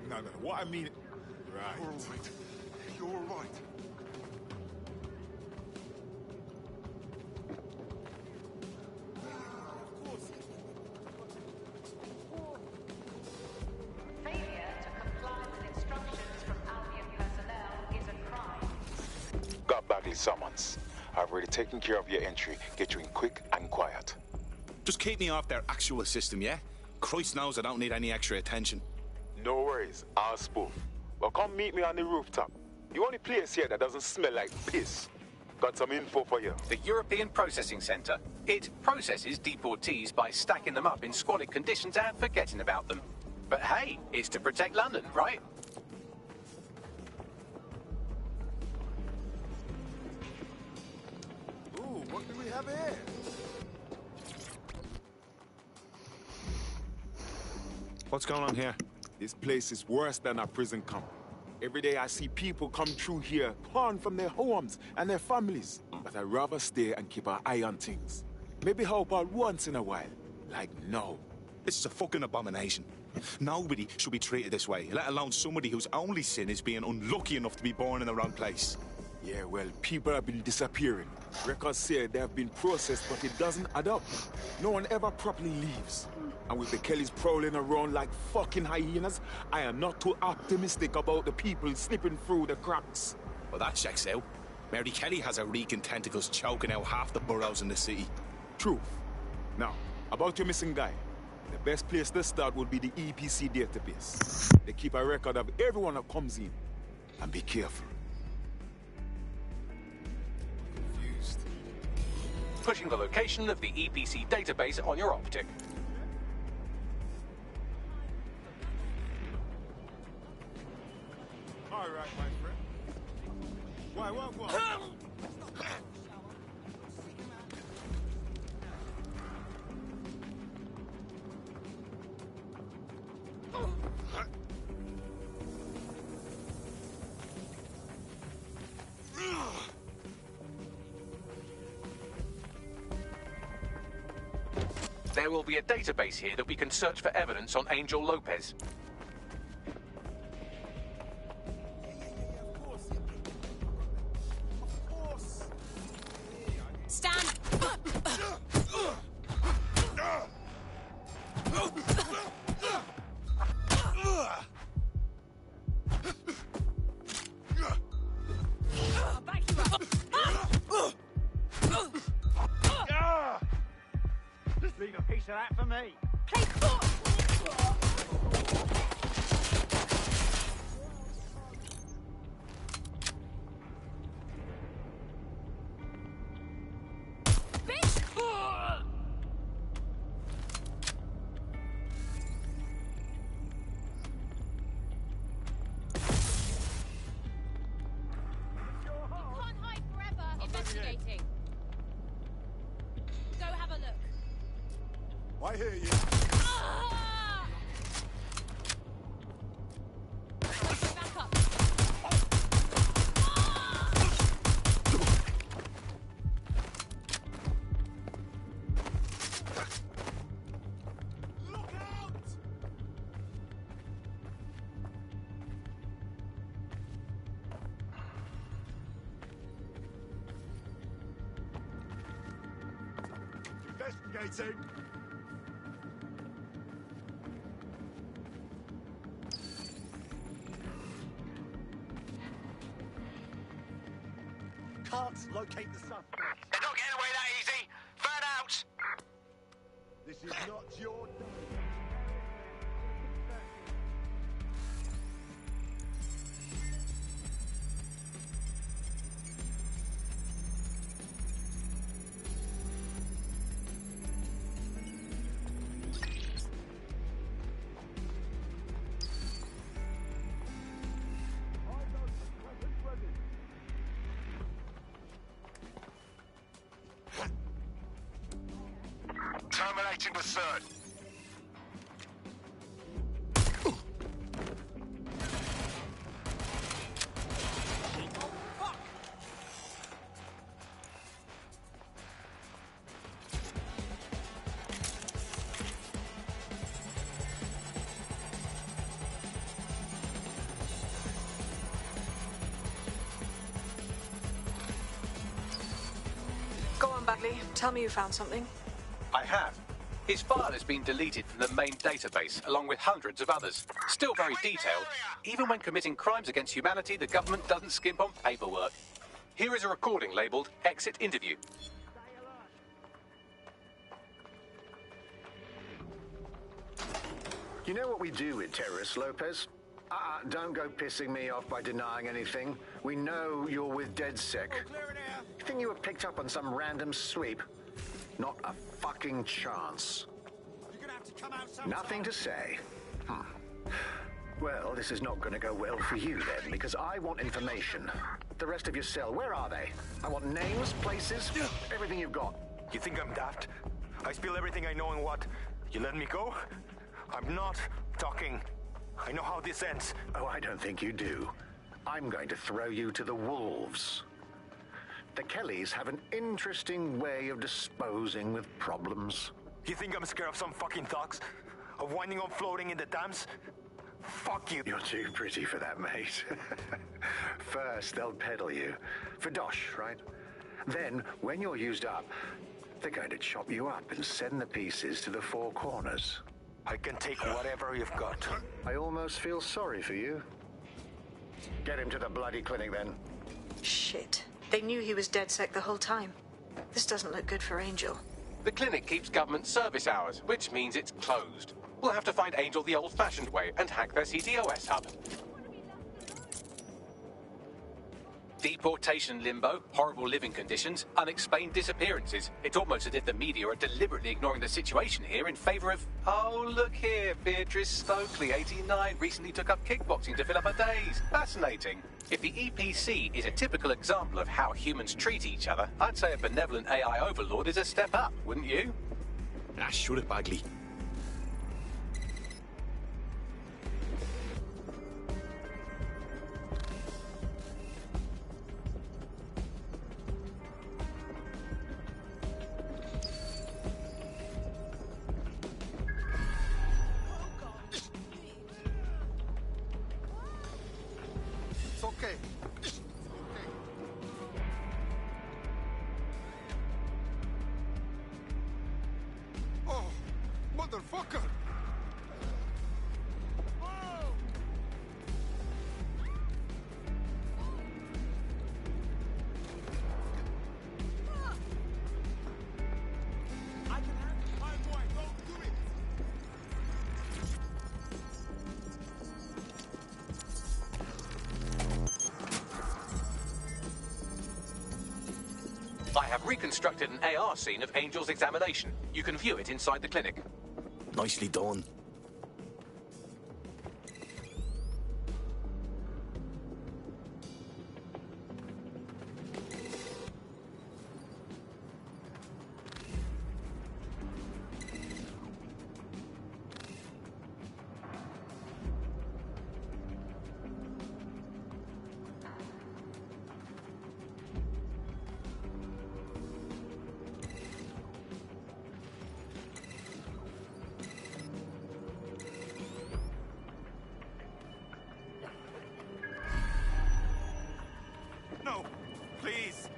No, what I mean... Right. You're all right. You're all right. Failure to comply with instructions from Albion personnel is a crime. Got Bagley summons. I've already taken care of your entry. Get you in quick and quiet. Just keep me off their actual system, yeah? Christ knows I don't need any extra attention. No worries, I'll spoof. Well, come meet me on the rooftop. The only place here that doesn't smell like piss. Got some info for you. The European Processing Centre. It processes deportees by stacking them up in squalid conditions and forgetting about them. But hey, it's to protect London, right? Ooh, what do we have here? What's going on here? This place is worse than a prison camp. Every day I see people come through here, torn from their homes and their families. But I'd rather stay and keep an eye on things. Maybe help out once in a while. Like now. This is a fucking abomination. Nobody should be treated this way, let alone somebody whose only sin is being unlucky enough to be born in the wrong place. Yeah, well, people have been disappearing. Records say they have been processed, but it doesn't add up. No one ever properly leaves. And with the Kellys prowling around like fucking hyenas, I am not too optimistic about the people slipping through the cracks. Well, that checks out. Mary Kelly has her reeking tentacles choking out half the boroughs in the city. Truth. Now, about your missing guy. The best place to start would be the EPC database. They keep a record of everyone that comes in. And be careful. Confused. Pushing the location of the EPC database on your optic. All right, my friend. Why? There will be a database here that we can search for evidence on Angel Lopez. Stand! Just leave a piece of that for me. Investigating. Go have a look. I hear you. Back up. Look out! Investigating. Can't locate the suspect. They're not getting away that easy. Fan out. This is not your day. Terminating the third. Go on, Bagley. Tell me you found something. I have. His file has been deleted from the main database, along with hundreds of others. Still very detailed. Even when committing crimes against humanity, the government doesn't skimp on paperwork. Here is a recording labelled Exit Interview. You know what we do with terrorists, Lopez? Don't go pissing me off by denying anything. We know you're with DedSec. You think you were picked up on some random sweep? Not a fucking chance. You're gonna have to come out sometime. Nothing to say. Well, this is not going to go well for you then, because I want information. The rest of your cell, where are they? I want names, places, everything you've got. You think I'm daft? I spill everything I know and what? You let me go? I'm not talking. I know how this ends. Oh, I don't think you do. I'm going to throw you to the wolves. The Kellys have an interesting way of disposing with problems. You think I'm scared of some fucking thugs? Of winding up floating in the dams? Fuck you. You're too pretty for that, mate. First, they'll peddle you. For dosh, right? Then, when you're used up, they're going to chop you up and send the pieces to the four corners. I can take whatever you've got. I almost feel sorry for you. Get him to the bloody clinic, then. Shit. They knew he was DedSec the whole time. This doesn't look good for Angel. The clinic keeps government service hours, which means it's closed. We'll have to find Angel the old-fashioned way and hack their CTOS hub. Deportation limbo, horrible living conditions, unexplained disappearances. It's almost as if the media are deliberately ignoring the situation here in favor of... Oh, look here, Beatrice Stokely, 89, recently took up kickboxing to fill up her days. Fascinating. If the EPC is a typical example of how humans treat each other, I'd say a benevolent AI overlord is a step up, wouldn't you? Ah, shoot it, Bagley. It's okay. Oh, motherfucker! I can handle my boy. Don't do it. I have reconstructed an AR scene of Angel's examination. You can view it inside the clinic. Nicely done. No, please.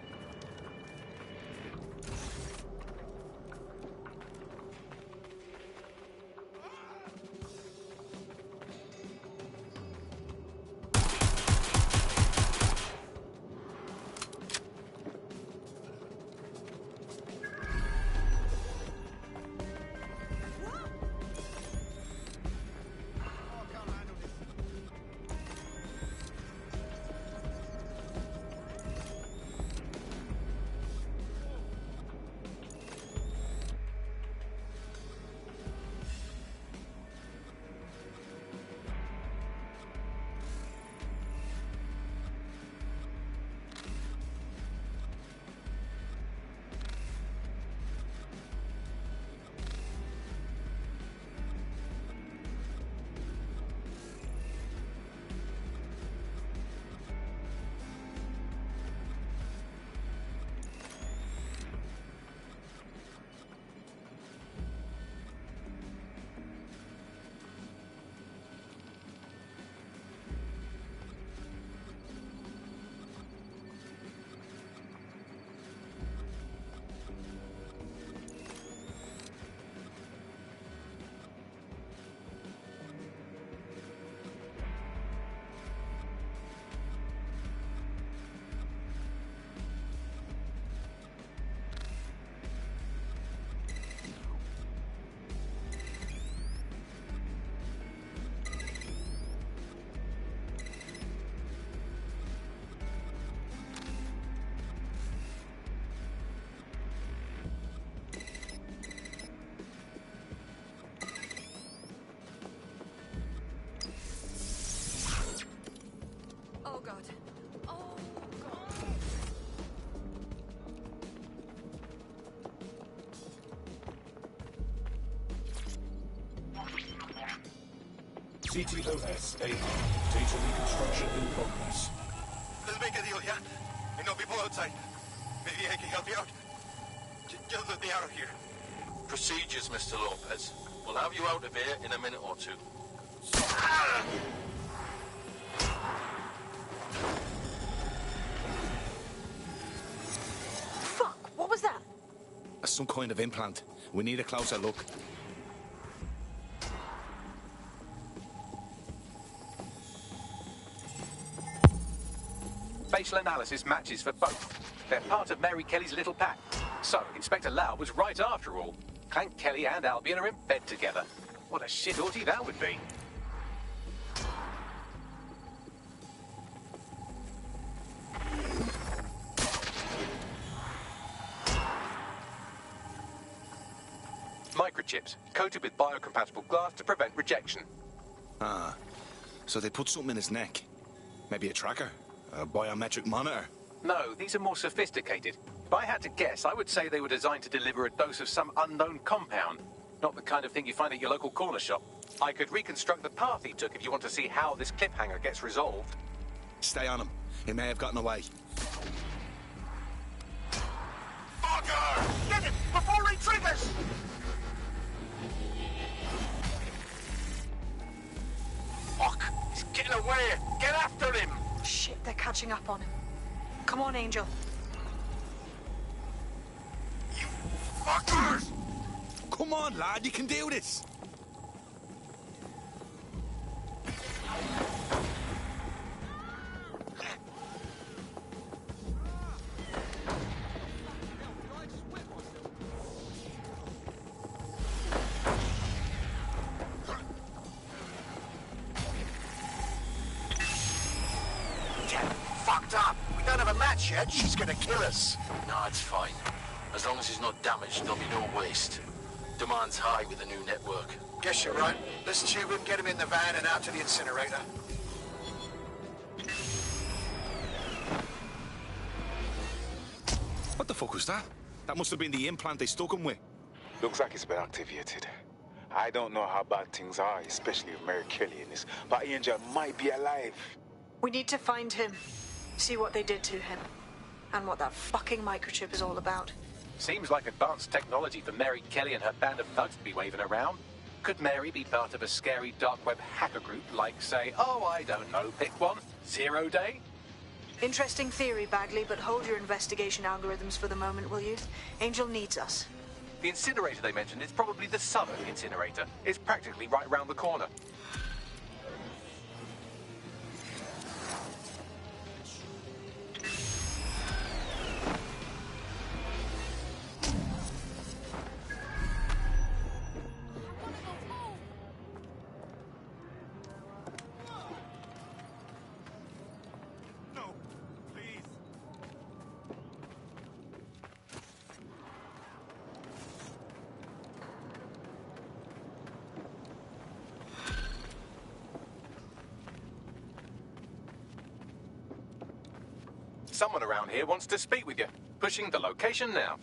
CTOS-AR. Data reconstruction in progress. Let's make a deal, yeah? And no people outside. Maybe I can help you out. Just let me out of here. Procedures, Mr. Lopez. We'll have you out of here in a minute or two. Fuck, what was that? Some kind of implant. We need a closer look. Facial analysis matches for both. They're part of Mary Kelly's little pack. So, Inspector Lau was right after all. Clank Kelly and Albion are in bed together. What a shit orgy that would be. Microchips, coated with biocompatible glass to prevent rejection. Ah, so they put something in his neck. Maybe a tracker? A biometric monitor? No, these are more sophisticated. If I had to guess, I would say they were designed to deliver a dose of some unknown compound. Not the kind of thing you find at your local corner shop. I could reconstruct the path he took if you want to see how this cliffhanger gets resolved. Stay on him. He may have gotten away. Fucker! Get it before he triggers! Fuck! He's getting away! Get after him! Shit, they're catching up on him. Come on, Angel. You fuckers! Come on, lad, you can do this! Yet, she's gonna kill us. No, it's fine. As long as he's not damaged, there'll be no waste. Demand's high with the new network. Guess you're right. Let's tube him, get him in the van and out to the incinerator. What the fuck was that? That must have been the implant they stuck him with. Looks like it's been activated. I don't know how bad things are, especially with Mary Kelly in this, but Angel might be alive. We need to find him. See what they did to him. And what that fucking microchip is all about. Seems like advanced technology for Mary Kelly and her band of thugs to be waving around. Could Mary be part of a scary dark web hacker group like, say, oh, I don't know, pick one, 0 Day? Interesting theory, Bagley, but hold your investigation algorithms for the moment, will you? Angel needs us. The incinerator they mentioned is probably the southern incinerator. It's practically right around the corner. Someone around here wants to speak with you. Pushing the location now.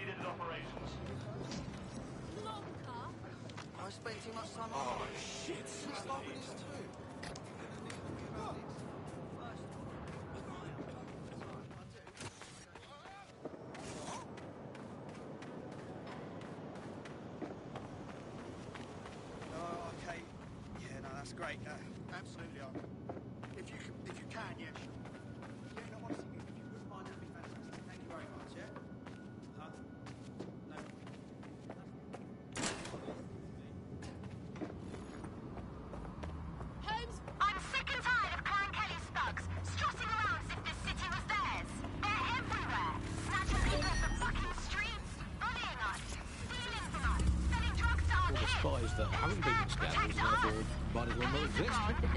Needed in operations. I spent too much time on shit. Let's start with this too. Oh, okay. Yeah, no, that's great. Absolutely. If you can, yeah, sure. Yeah, no, honestly, if you wouldn't mind, that'd be fantastic. Thank you very much, yeah? Huh? No. Holmes, I'm sick and tired of Clan Kelly's thugs strutting around as if this city was theirs. They're everywhere, snatching people off the fucking streets, bullying us, stealing from us, selling drugs to our All the kids. spies that haven't been scandals, therefore might as well not exist.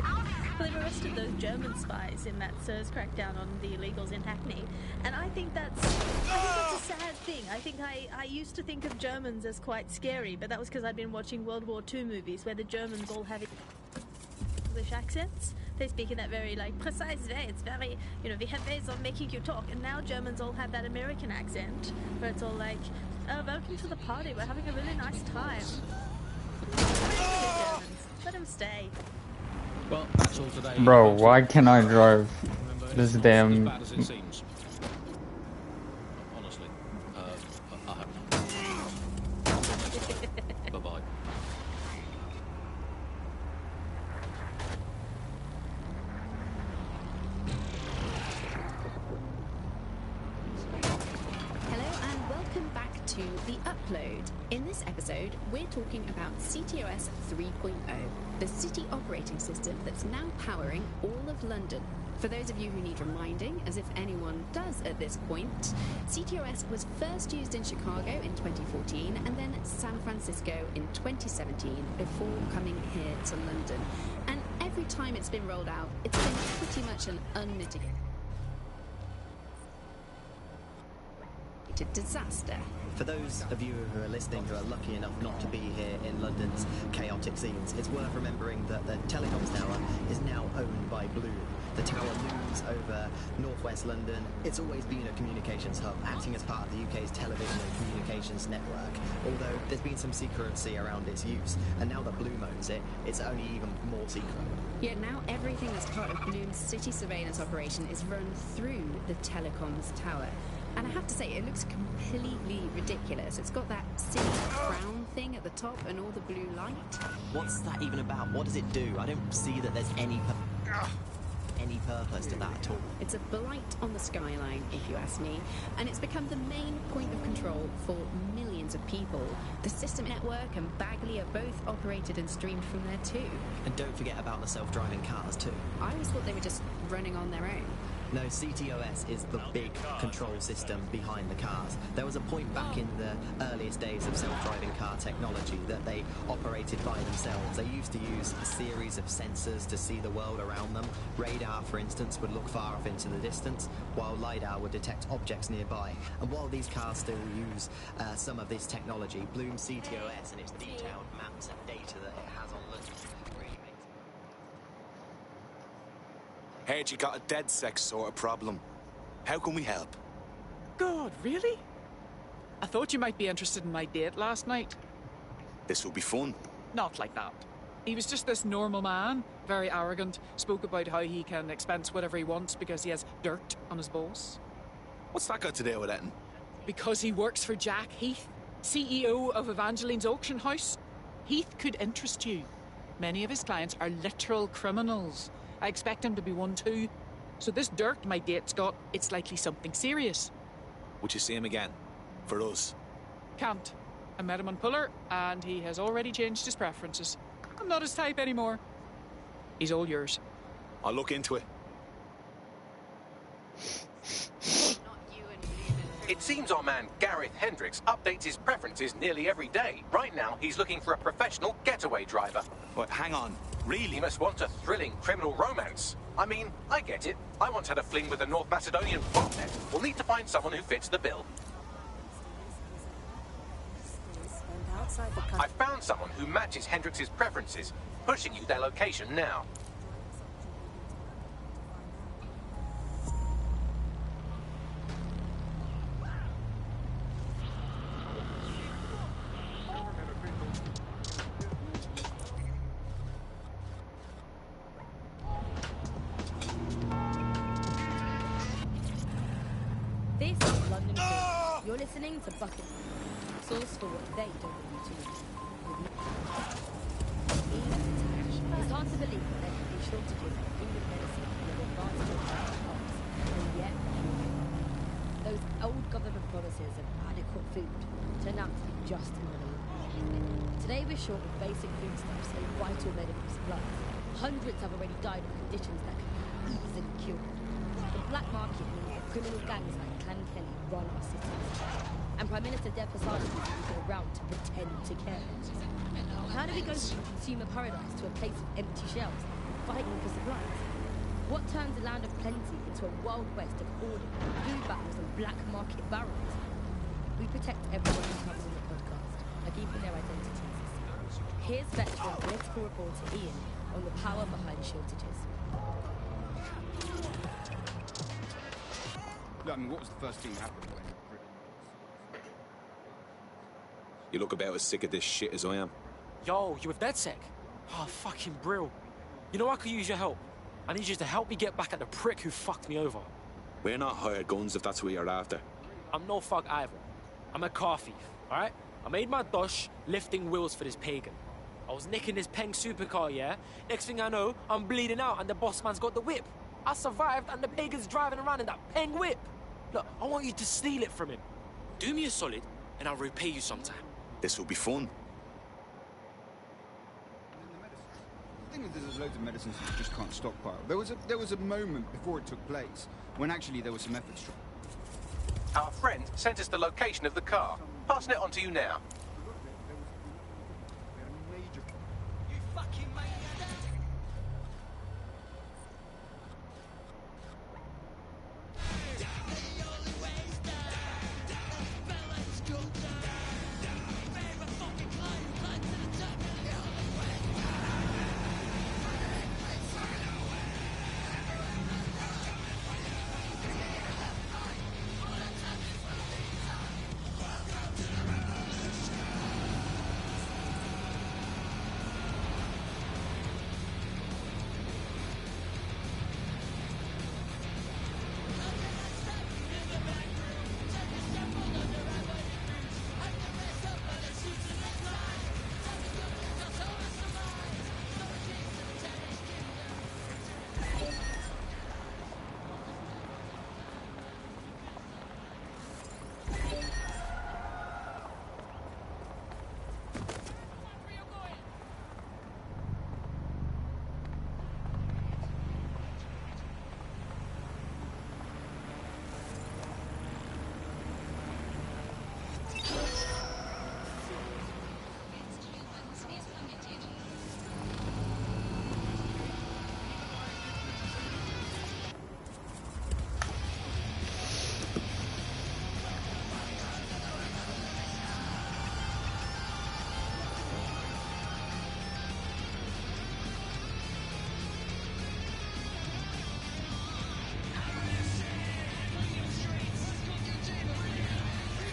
Well, they've arrested those German spies in that SIRS crackdown on the illegals in Hackney, and I think that's a sad thing. I think I used to think of Germans as quite scary, but that was because I'd been watching World War II movies where the Germans all have English accents. They speak in that very, like, precise way. It's very, you know, we have ways of making you talk, and now Germans all have that American accent, where it's all like, oh, welcome to the party, we're having a really nice time. Let them stay. Well, that's all today. Bro, why can't I drive this damn... As bad as it seems. Honestly. I hope not. Bye-bye. Hello and welcome back to The Upload. In this episode, we're talking about CTOS 3.0, the city operating system that's now powering all of London. For those of you who need reminding, as if anyone does at this point, CTOS was first used in Chicago in 2014 and then San Francisco in 2017 before coming here to London. And every time it's been rolled out, it's been pretty much an unmitigated disaster. For those of you who are listening who are lucky enough not to be here in London's chaotic scenes, it's worth remembering that the telecoms tower is now owned by Bloom. The tower looms over northwest London. It's always been a communications hub, acting as part of the UK's television and communications network, although there's been some secrecy around its use, and now that Bloom owns it, it's only even more secret. Yet now everything that's part of Bloom's city surveillance operation is run through the telecoms tower. And I have to say, it looks completely ridiculous. It's got that city crown thing at the top and all the blue light. What's that even about? What does it do? I don't see that there's any purpose to that at all. It's a blight on the skyline, if you ask me, and it's become the main point of control for millions of people. The system network and Bagley are both operated and streamed from there too. And don't forget about the self-driving cars too. I always thought they were just running on their own. No, CTOS is the big control system behind the cars. There was a point back in the earliest days of self-driving car technology that they operated by themselves. They used to use a series of sensors to see the world around them. Radar, for instance, would look far off into the distance, while LiDAR would detect objects nearby. And while these cars still use some of this technology, Bloom CTOS and its detailed maps and data that it has on London really makes... Heard you got a dead sex sort of problem. How can we help? God, really? I thought you might be interested in my date last night. This will be fun. Not like that. He was just this normal man, very arrogant, spoke about how he can expense whatever he wants because he has dirt on his boss. What's that got to do with it? Because he works for Jack Heath, CEO of Evangeline's auction house. Heath could interest you. Many of his clients are literal criminals. I expect him to be one too. So this dirt my date's got, it's likely something serious. Would you see him again? For us? Can't. I met him on Puller, and he has already changed his preferences. I'm not his type anymore. He's all yours. I'll look into it. It seems our man Gareth Hendricks updates his preferences nearly every day. Right now, he's looking for a professional getaway driver. But hang on, really? He must want a thrilling criminal romance. I mean, I get it. I once had a fling with a North Macedonian botnet. We'll need to find someone who fits the bill. I found someone who matches Hendricks' preferences. Pushing you their location now. You're listening to Bucket, source for what they don't want you to know. It's hard to believe that there can be shortages of food and medicine in an advanced parts, and yet those old government promises of adequate food turned out to be just another lie. Today we're short of basic foodstuffs and vital medical supplies. Hundreds have already died of conditions that can be easily cured. The black market means that criminal gangs like Clan Kelly run our cities. And Prime Minister Dev Hassan is using around to pretend to care. How do we go from consumer paradise to a place of empty shelves, fighting for supplies? What turns a land of plenty into a wild west of hoarding, food battles and black market barons? We protect everyone who comes on the podcast by keeping their identities. Here's veteran political reporter Ian on the power behind shortages. Look, I mean, what was the first thing that happened when You look about as sick of this shit as I am. Yo, you with DedSec? Oh, fucking brill. You know I could use your help. I need you to help me get back at the prick who fucked me over. We're not hired guns if that's what you're after. I'm no fuck either. I'm a car thief, alright? I made my dosh lifting wheels for this pagan. I was nicking this Peng supercar, yeah? Next thing I know, I'm bleeding out and the boss man's got the whip. I survived and the pagan's driving around in that Peng whip. Look, I want you to steal it from him. Do me a solid and I'll repay you sometime. This will be fun. The thing is, there's loads of medicines that you just can't stockpile. There was a moment before it took place when actually there was some efforts tried. Our friend sent us the location of the car. Passing it on to you now. You fucking maniac!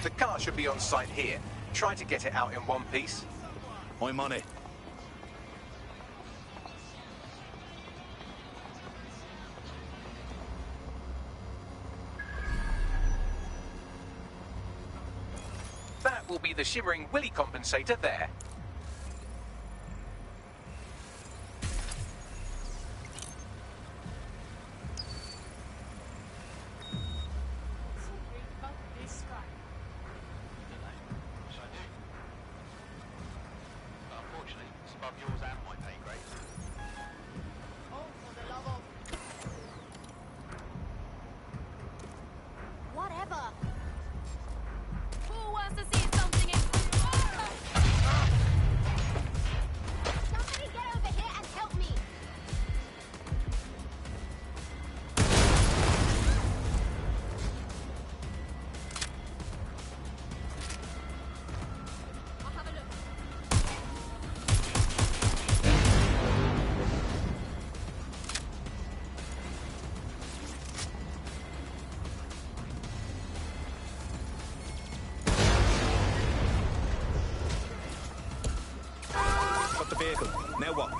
The car should be on site here. Try to get it out in one piece. I'm on it. That will be the shimmering willy compensator there. Whatever. Who wants to see something in... Somebody get over here and help me. I'll have a look. Got the vehicle. Now what?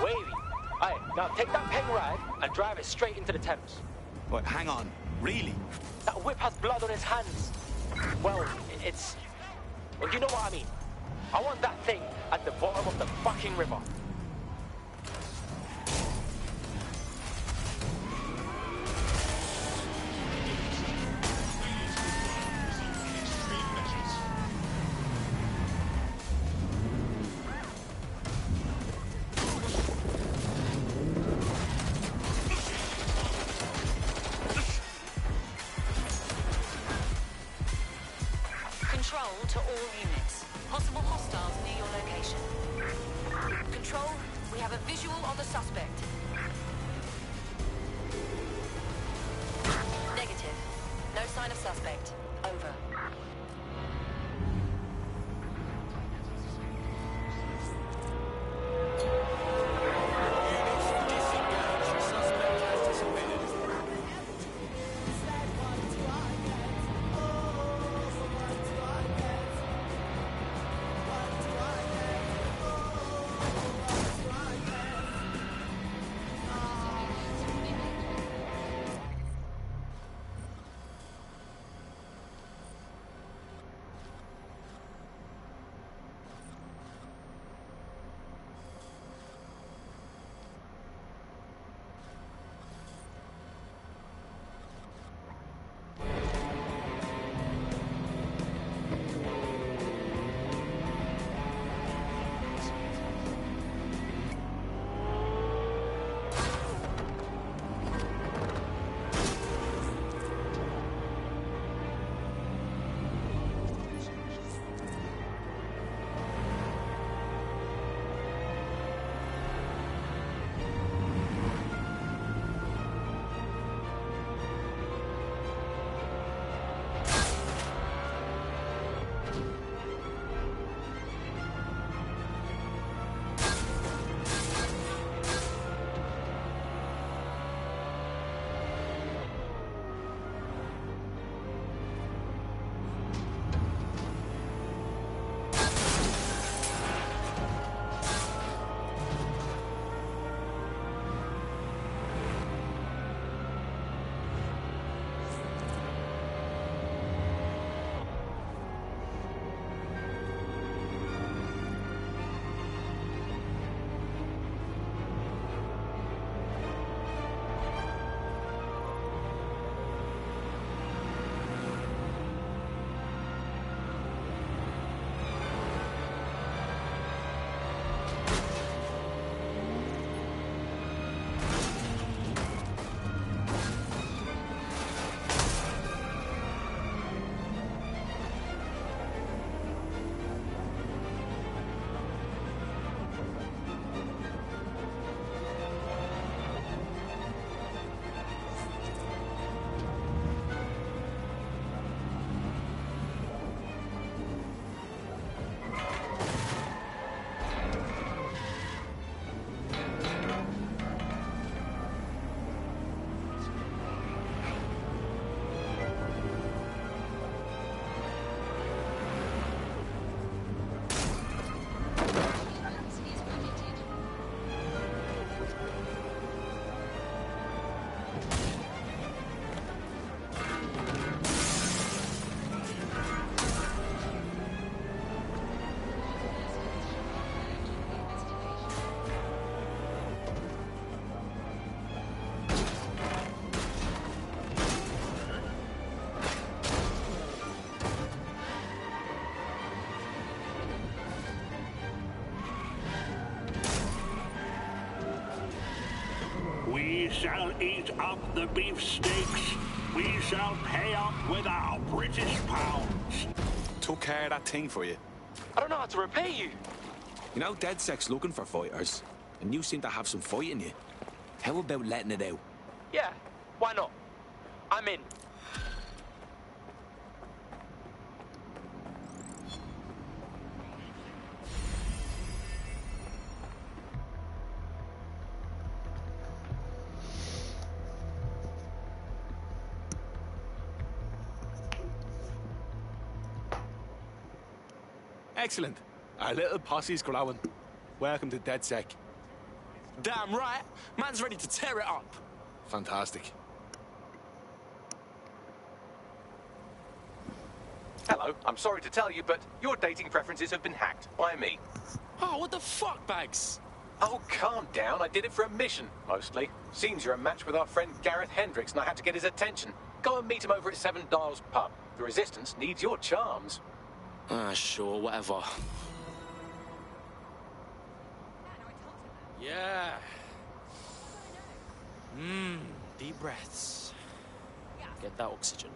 Wavy. Aye, now take that Peng rag and drive it straight into the Thames. Wait, hang on. Really? That whip has blood on its hands. Well, it's... Well, you know what I mean. I want that thing at the bottom of the fucking river. Control to all units. Possible hostiles near your location. Control, we have a visual on the suspect. Negative. No sign of suspect. Over. We shall eat up the beefsteaks. We shall pay up with our British pounds. Took care of that thing for you. I don't know how to repay you. You know, DedSec's looking for fighters, and you seem to have some fight in you. How about letting it out? Yeah, why not? I'm in. Excellent. Our little posse's growing. Welcome to DedSec. Damn right. Man's ready to tear it up. Fantastic. Hello. Cairo, I'm sorry to tell you, but your dating preferences have been hacked by me. Oh, what the fuck, Bags? Oh, calm down. I did it for a mission, mostly. Seems you're a match with our friend Gareth Hendricks, and I had to get his attention. Go and meet him over at Seven Dials Pub. The Resistance needs your charms. Ah, sure, whatever. Yeah. Deep breaths. Get that oxygen.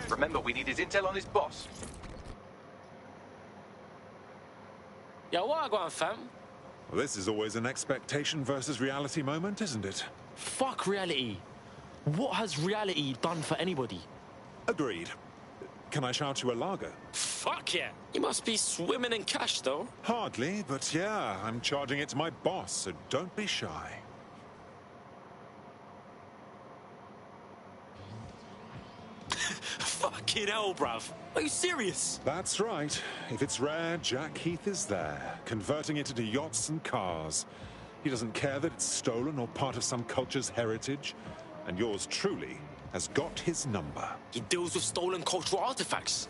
Remember, we need his intel on his boss. Yeah, what I got, fam? Well, this is always an expectation versus reality moment, isn't it? Fuck reality. What has reality done for anybody? Agreed. Can I shout you a lager? Fuck yeah. You must be swimming in cash, though. Hardly, but yeah, I'm charging it to my boss, so don't be shy. Fucking hell, bruv. Are you serious? That's right. If it's rare, Jack Heath is there, converting it into yachts and cars. He doesn't care that it's stolen or part of some culture's heritage. And yours truly has got his number. He deals with stolen cultural artifacts.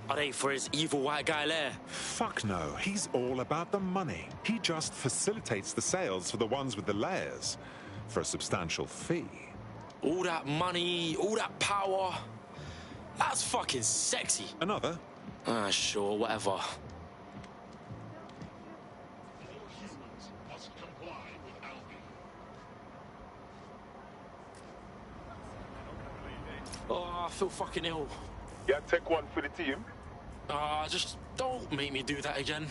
Are they for his evil white guy lair? Fuck no. He's all about the money. He just facilitates the sales for the ones with the layers for a substantial fee. All that money, all that power. That's fucking sexy. Another? Ah, sure, whatever. Oh, I feel fucking ill. Yeah, take one for the team. Just don't make me do that again.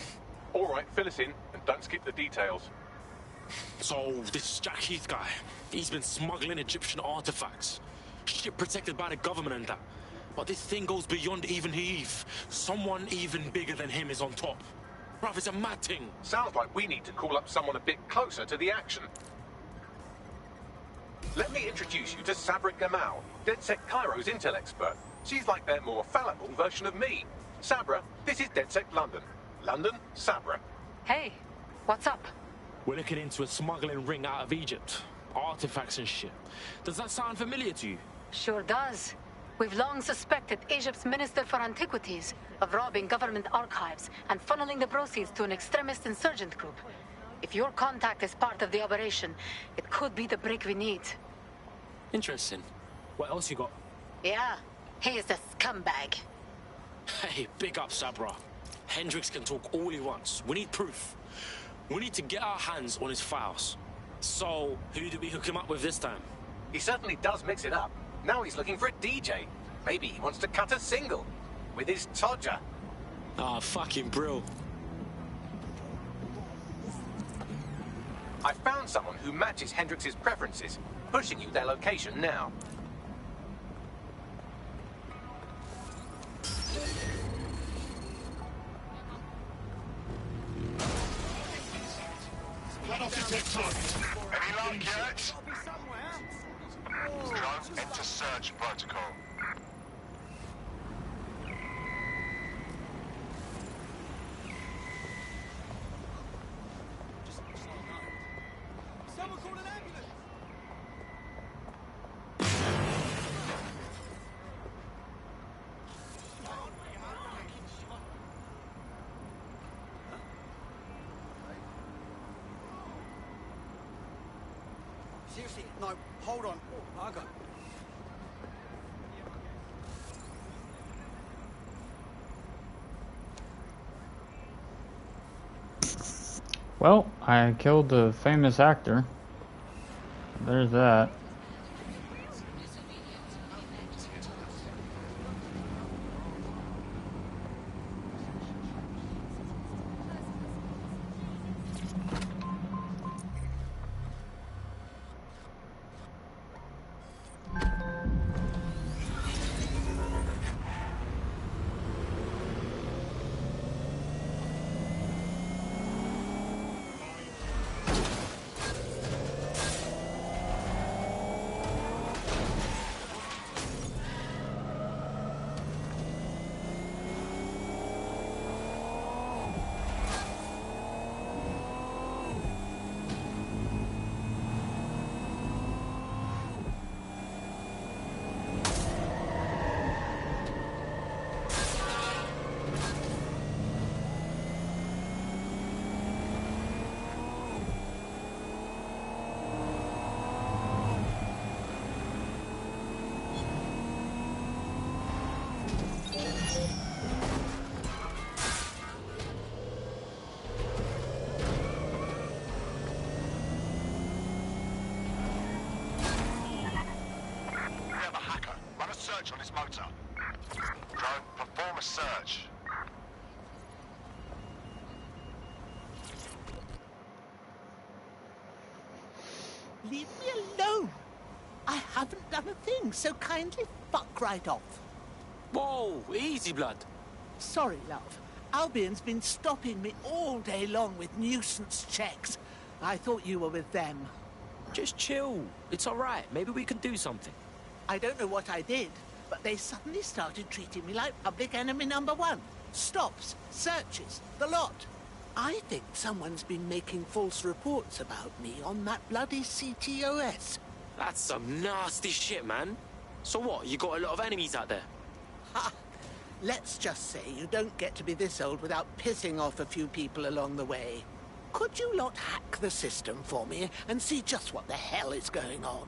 All right, fill us in, and don't skip the details. So, this Jack Heath guy, he's been smuggling Egyptian artifacts. Shit protected by the government and that. But this thing goes beyond even Heath. Someone even bigger than him is on top. Bruv, it's a mad thing. Sounds like we need to call up someone a bit closer to the action. Let me introduce you to Sabra Gamal, DedSec Cairo's intel expert. She's like their more fallible version of me. Sabra, this is DedSec London. London, Sabra. Hey, what's up? We're looking into a smuggling ring out of Egypt. Artifacts and shit. Does that sound familiar to you? Sure does. We've long suspected Egypt's Minister for Antiquities of robbing government archives and funneling the proceeds to an extremist insurgent group. If your contact is part of the operation, it could be the break we need. Interesting. What else you got? Yeah, he is a scumbag. Hey, big up, Sabra. Hendricks can talk all he wants. We need proof. We need to get our hands on his files. So, who do we hook him up with this time? He certainly does mix it up. Now he's looking for a DJ. Maybe he wants to cut a single. With his Todger. Ah, fucking brill. I found someone who matches Hendrix's preferences, pushing you their location now. Any luck yet? Drone into search protocol. Someone call an ambulance! Seriously, no, hold on. I got. Well, I killed the famous actor. There's that. On his motor. Drone, perform a search. Leave me alone. I haven't done a thing, so kindly fuck right off. Whoa, easy, blood. Sorry, love. Albion's been stopping me all day long with nuisance checks. I thought you were with them. Just chill. It's all right. Maybe we can do something. I don't know what I did, but they suddenly started treating me like public enemy number one. Stops, searches, the lot. I think someone's been making false reports about me on that bloody CTOS. That's some nasty shit, man. So what, you got a lot of enemies out there? Ha! Let's just say you don't get to be this old without pissing off a few people along the way. Could you lot hack the system for me and see just what the hell is going on?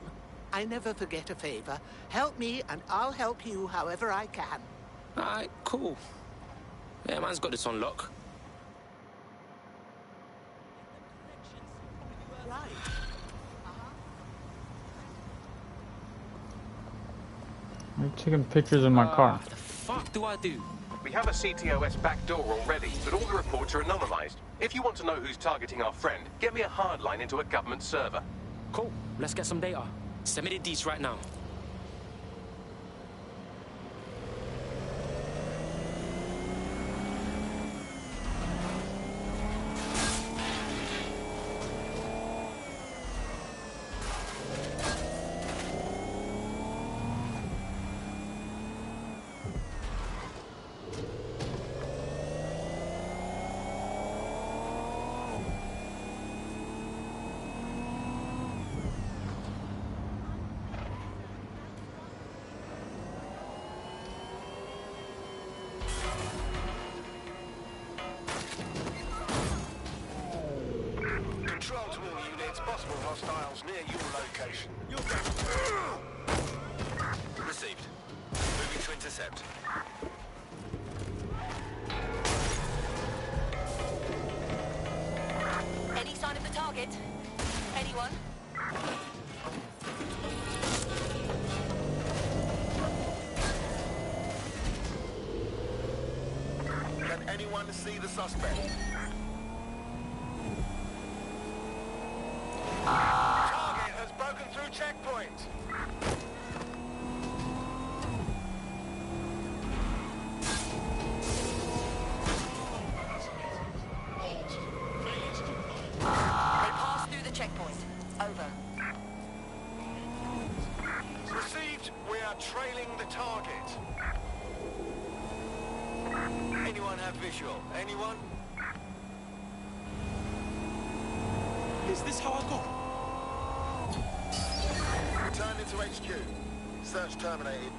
I never forget a favor. Help me and I'll help you however I can. Alright, cool. Yeah, man's got this on lock. I'm taking pictures of my car. What the fuck do I do? We have a CTOS backdoor already, but all the reports are anonymized. If you want to know who's targeting our friend, get me a hard line into a government server. Cool. Let's get some data. Send me the deets right now. Hostiles near your location. Received. Moving to intercept. Any sign of the target? Anyone? Can anyone see the suspect? Revealing the target. Anyone have visual? Anyone? Is this how I go? Return into HQ. Search terminated.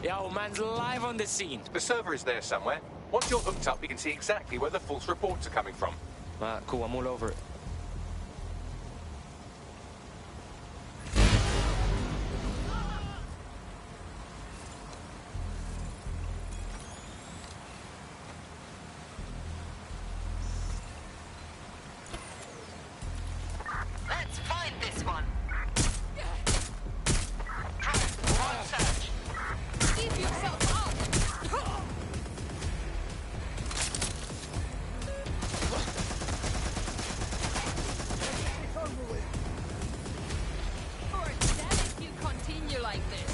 Yeah, old man's live on the scene. The server is there somewhere. Once you're hooked up, we can see exactly where the false reports are coming from. Cool, I'm all over it. Let's find this one. Try one search. Keep yourself up. If you continue like this.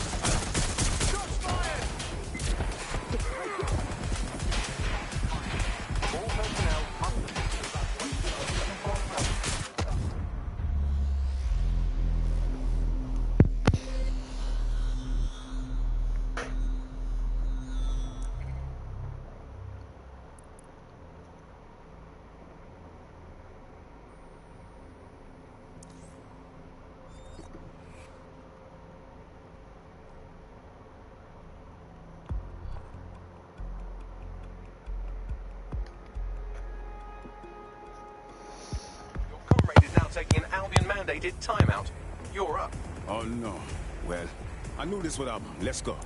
Shots fired. All personnel must Comrade is now taking an Albion-mandated timeout. You're up. Oh no. Well, I knew this would happen. Let's go.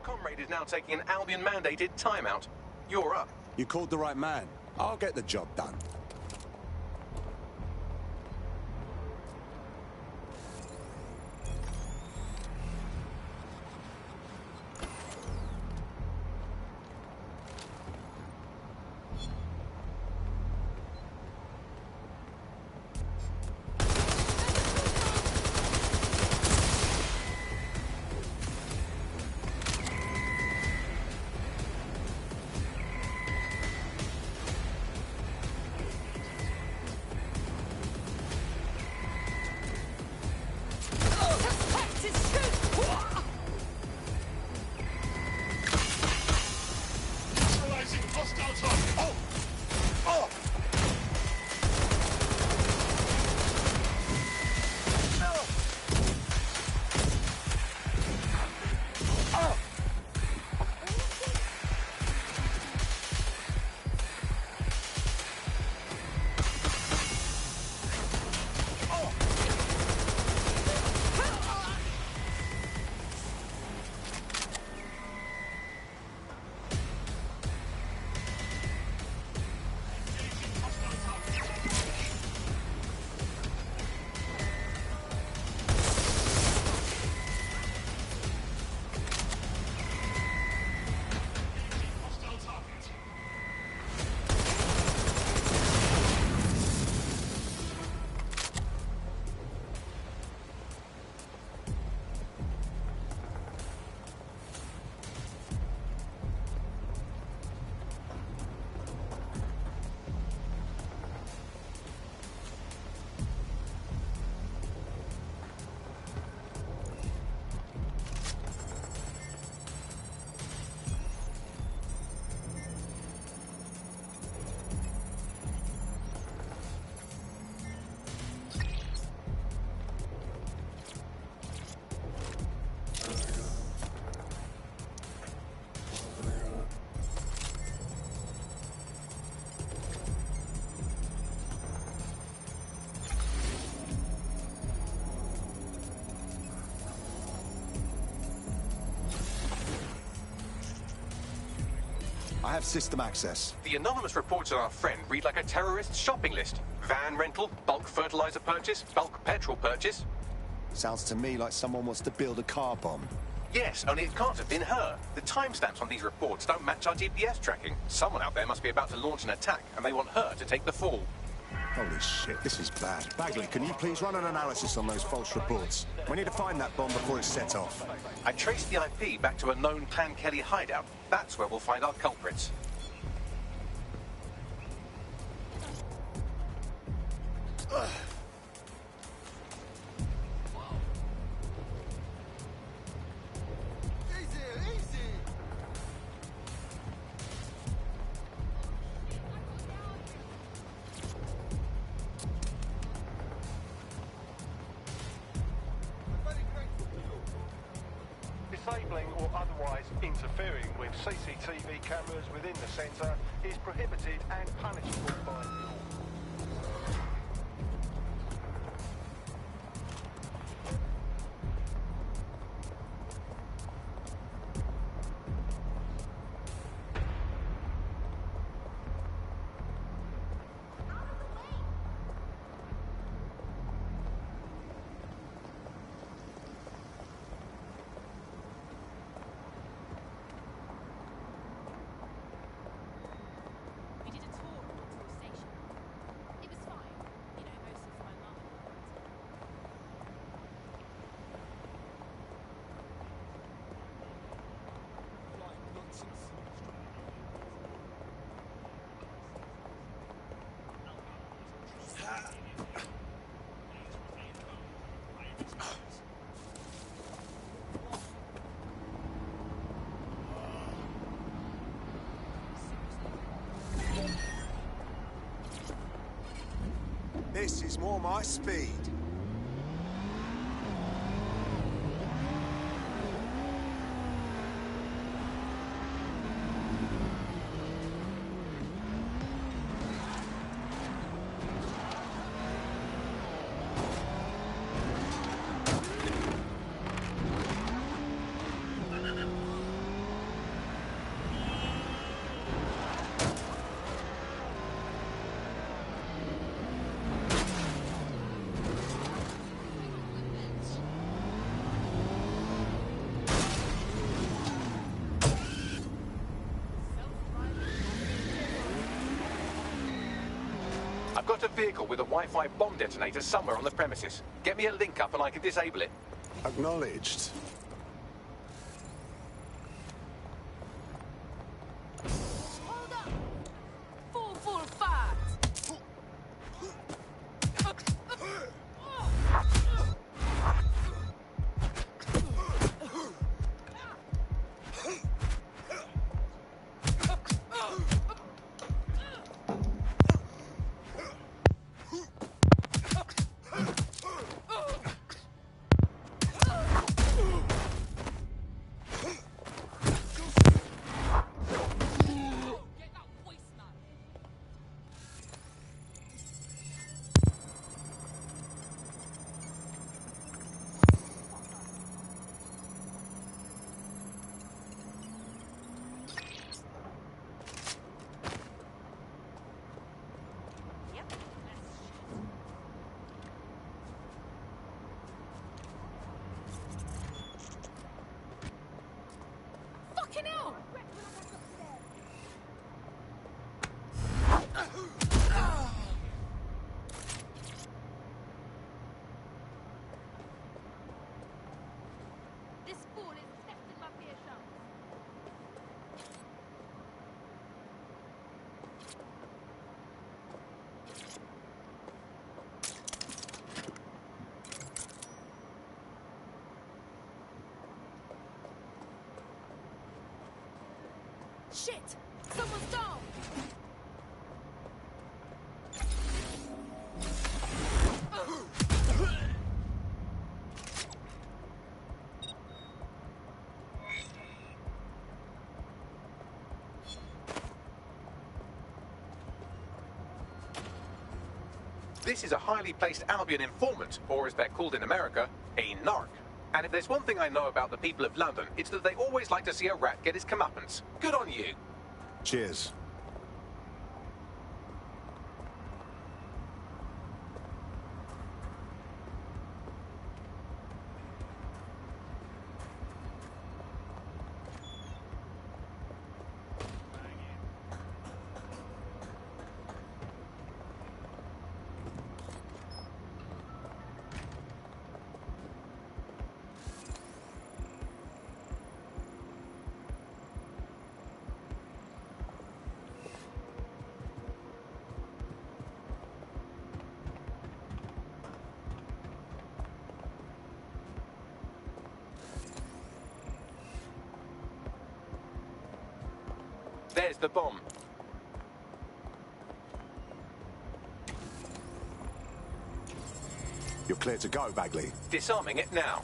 comrade is now taking an Albion-mandated timeout. You're up. You called the right man. I'll get the job done. I have system access. The anonymous reports on our friend read like a terrorist's shopping list. Van rental, bulk fertilizer purchase, bulk petrol purchase. Sounds to me like someone wants to build a car bomb. Yes, only it can't have been her. The timestamps on these reports don't match our GPS tracking. Someone out there must be about to launch an attack, and they want her to take the fall. Holy shit, this is bad. Bagley, can you please run an analysis on those false reports? We need to find that bomb before it's set off. I traced the IP back to a known Clan Kelly hideout. That's where we'll find our culprits. Disabling or otherwise interfering with CCTV cameras within the centre is prohibited and punishable by law. This is more my speed. I've got a vehicle with a Wi-Fi bomb detonator somewhere on the premises. Get me a link up and I can disable it. Acknowledged. Hold up! Full fat! Fucking hell! This fool is testing my patience. Shit! Someone's down! This is a highly placed Albion informant, or as they're called in America, a narc. And if there's one thing I know about the people of London, it's that they always like to see a rat get his comeuppance. Good on you. Cheers. There's the bomb. You're clear to go, Bagley. Disarming it now.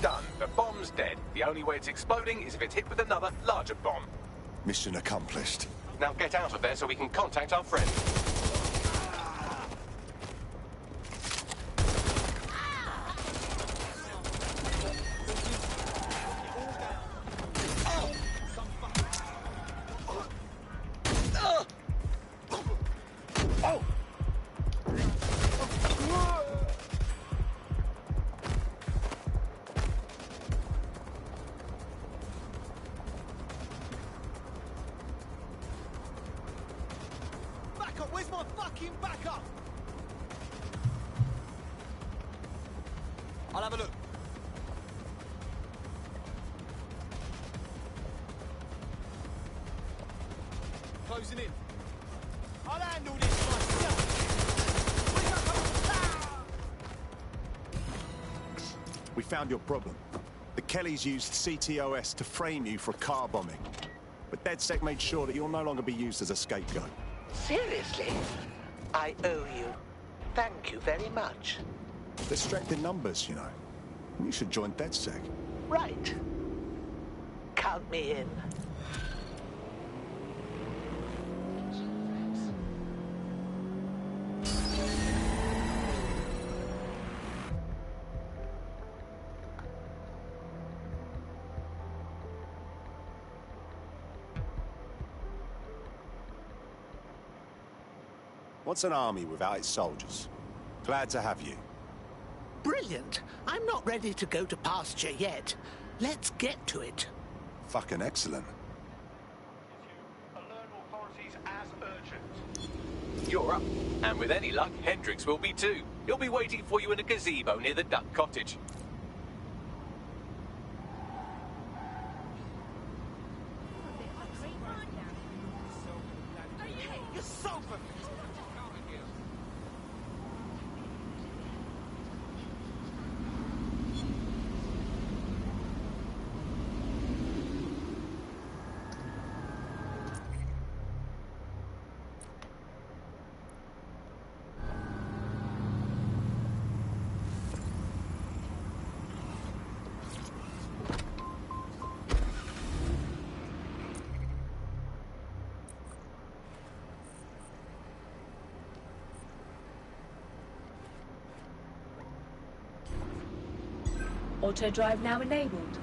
Done. The bomb's dead. The only way it's exploding is if it's hit with another, larger bomb. Mission accomplished. Now get out of there so we can contact our friend. Backup! Where's my fucking backup? I'll have a look. Closing in. I'll handle this myself. We found your problem. The Kellys used CTOS to frame you for a car bombing. But DedSec made sure that you'll no longer be used as a scapegoat. Seriously? I owe you. Thank you very much. They're strapped in numbers, you know. You should join DedSec. Right. Count me in. What's an army without its soldiers? Glad to have you. Brilliant. I'm not ready to go to pasture yet. Let's get to it. Fucking excellent. Alert authorities as urgent. You're up. And with any luck, Hendricks will be too. He'll be waiting for you in a gazebo near the Duck Cottage. You're so perfect. Auto drive now enabled.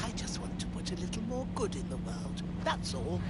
I just want to put a little more good in the world. That's all.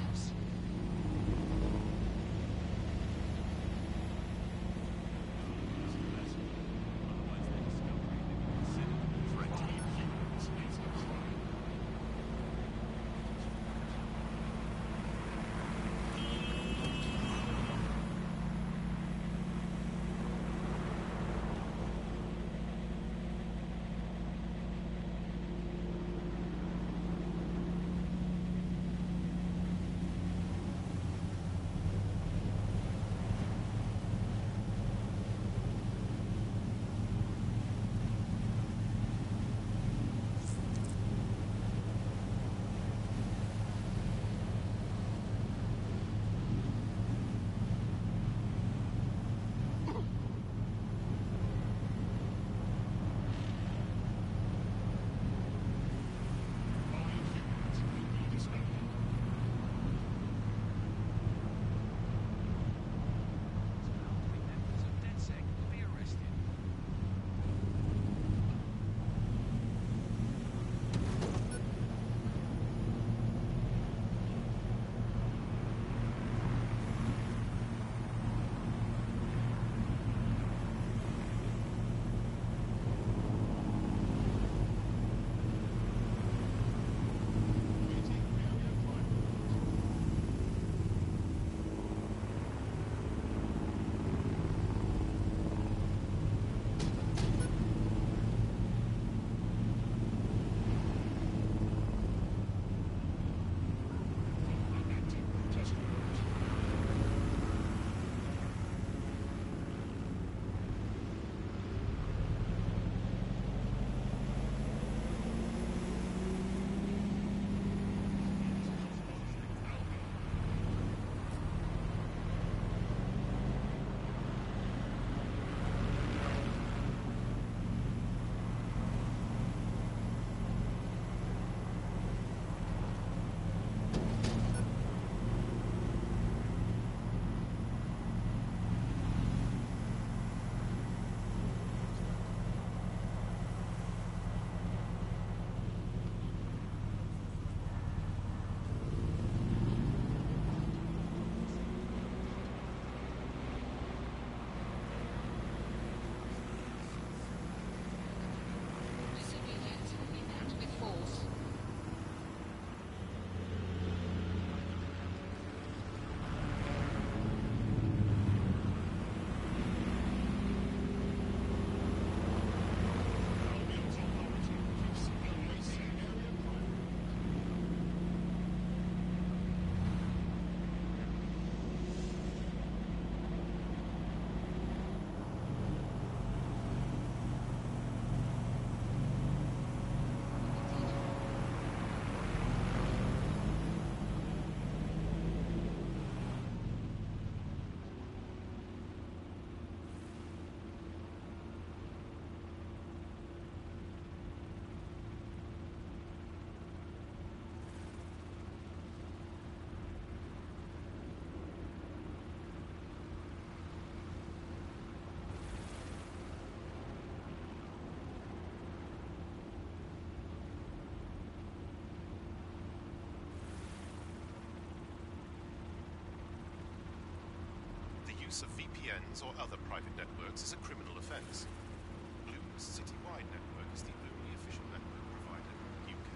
use of VPNs or other private networks is a criminal offence. Bloom's citywide network is the only official network provider in the UK.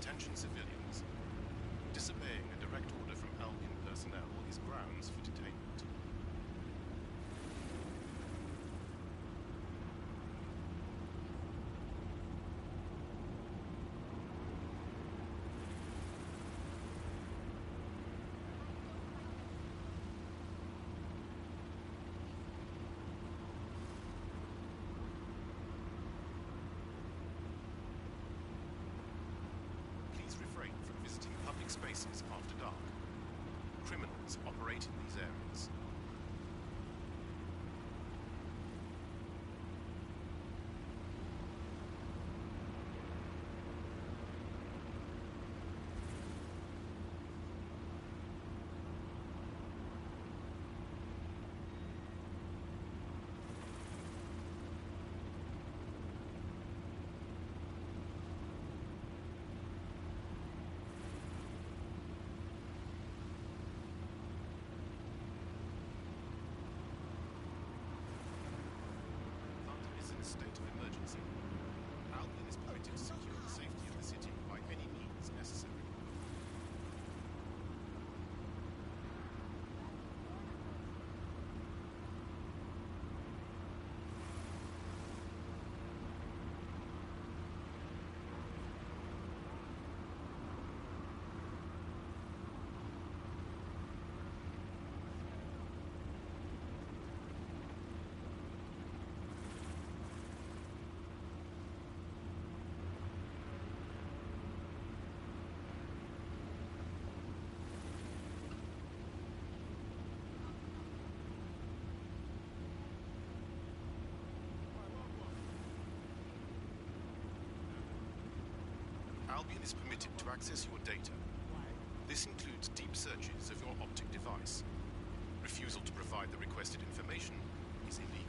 Attention civilians. Disobeying a direct order from Albion personnel is grounds for detainment. Please refrain from visiting public spaces after dark. Criminals operate in these areas. State of emergency. Albion is permitted to secure the safety of the city by any means necessary. Albion is permitted to access your data. This includes deep searches of your optic device. Refusal to provide the requested information is illegal.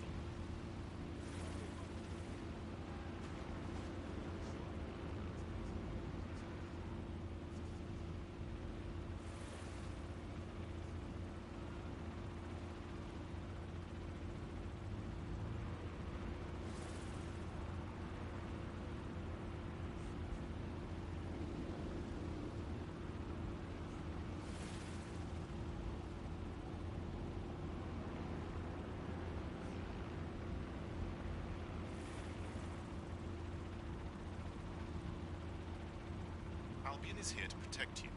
Albion is here to protect you.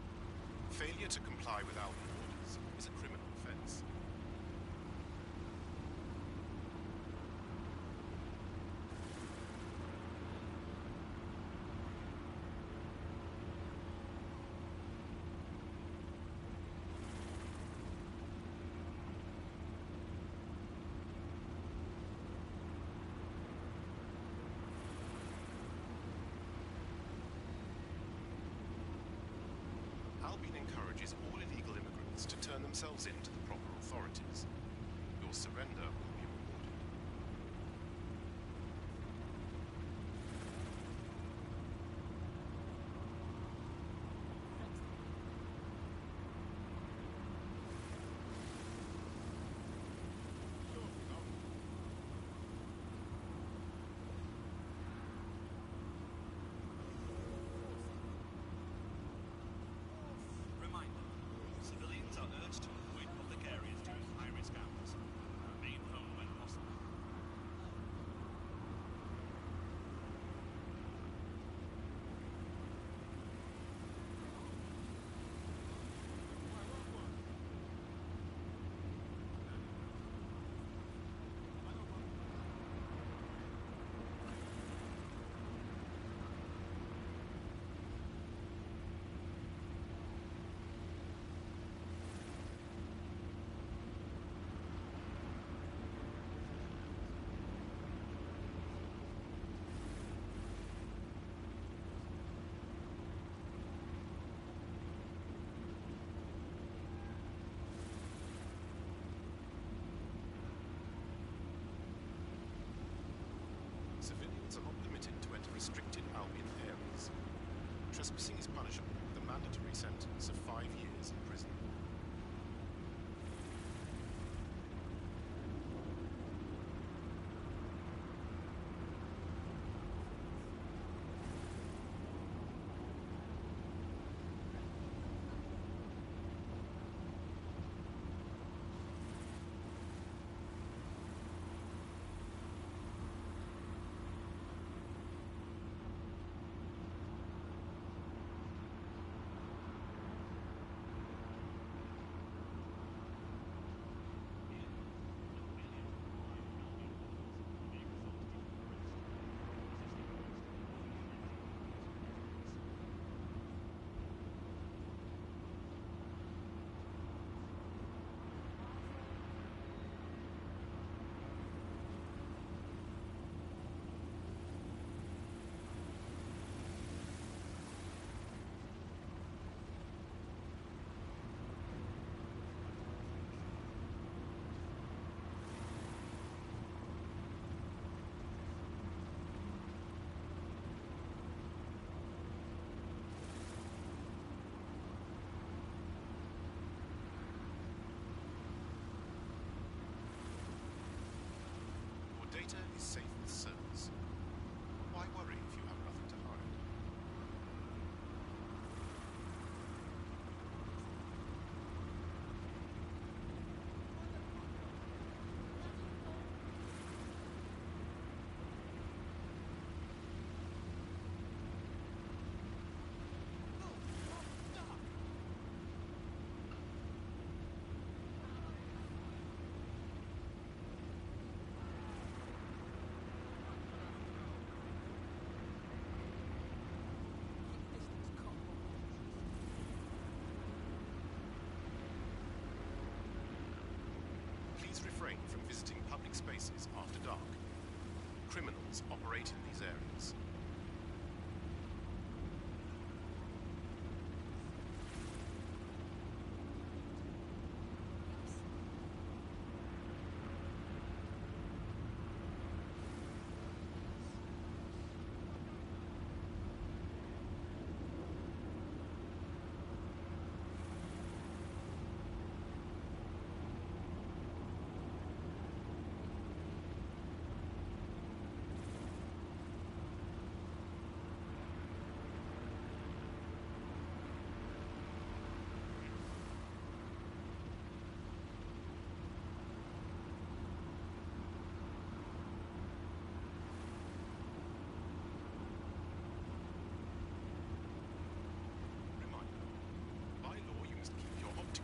Failure to comply with Albion orders is a criminal offense. themselves in to the proper authorities. Your surrender will be rewarded. Reminder, civilians are urged to avoid public areas during high-risk hours. Remain home when possible. Civilians are not permitted to enter restricted Albion areas. Trespassing is punishable with a mandatory sentence of 5 years in prison. Data is safe with servers. Why worry if you have nothing to hide? Please refrain from visiting public spaces after dark. Criminals operate in these areas.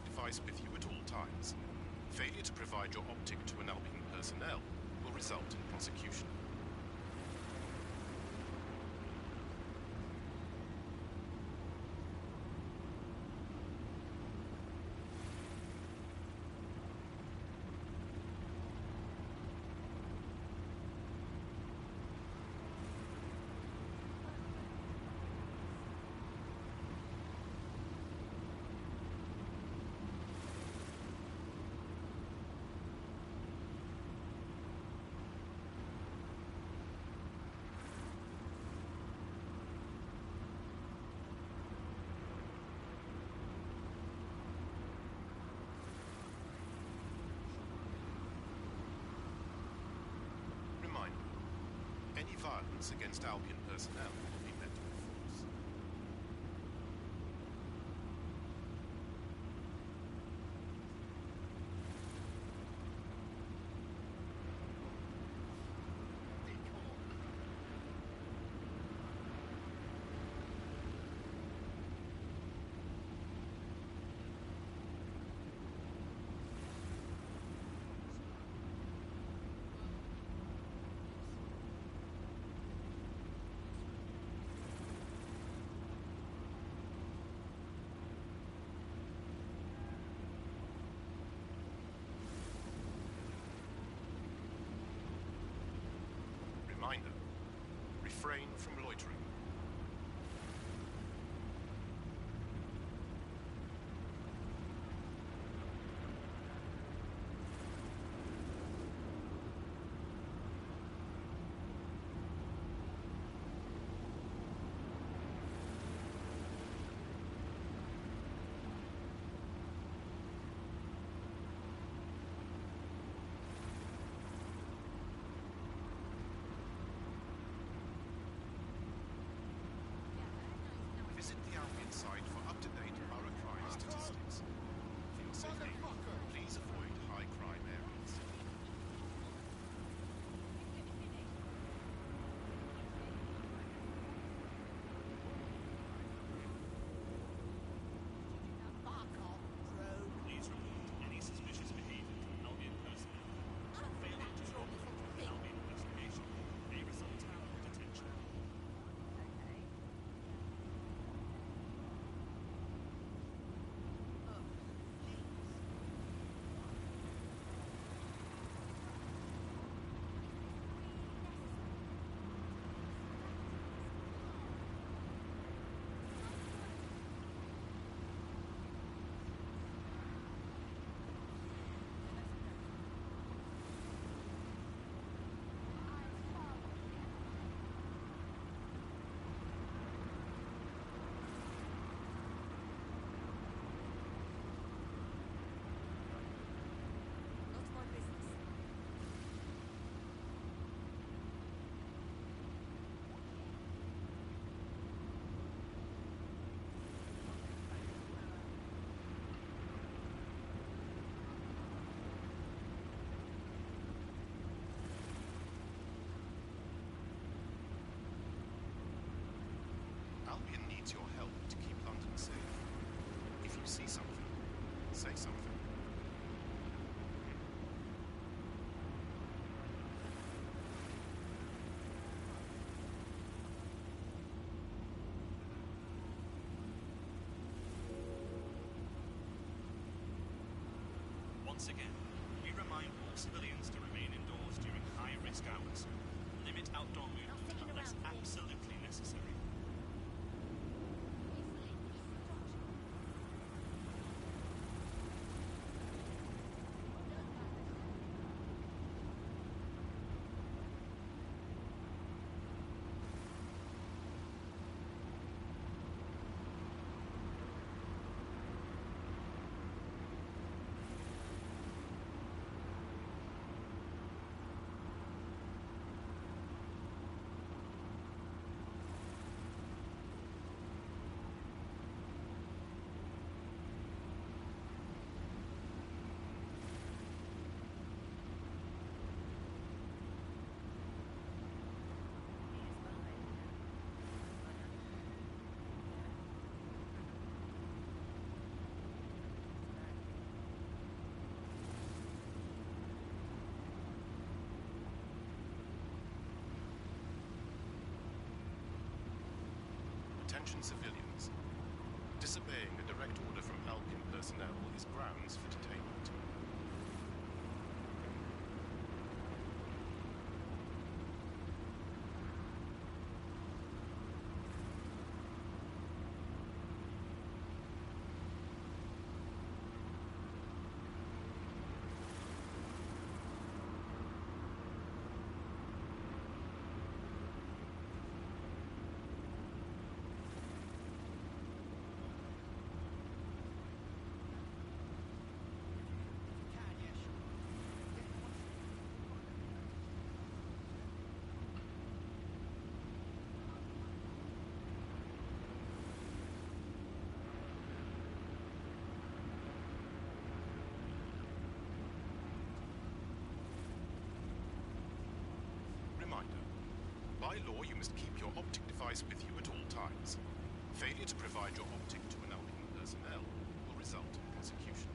Device with you at all times. Failure to provide your optic to an Albion personnel will result in prosecution. evidence against Albion personnel will be met with force. Reminder, refrain from loitering. Visit the Albion site for up-to-date borough crime statistics. For your safety, please avoid high crime areas. Please report any suspicious behavior to Albion personnel. Failure to cooperate with Albion investigation may result in detention. Albion needs your help to keep London safe. If you see something, say something. Once again, we remind all civilians to remain indoors during high-risk hours. Limit outdoor movement unless absolutely necessary. Attention civilians. Disobeying a direct order from Albion personnel is grounds for detainment. By law, you must keep your optic device with you at all times. Failure to provide your optic to an Albion personnel will result in prosecution.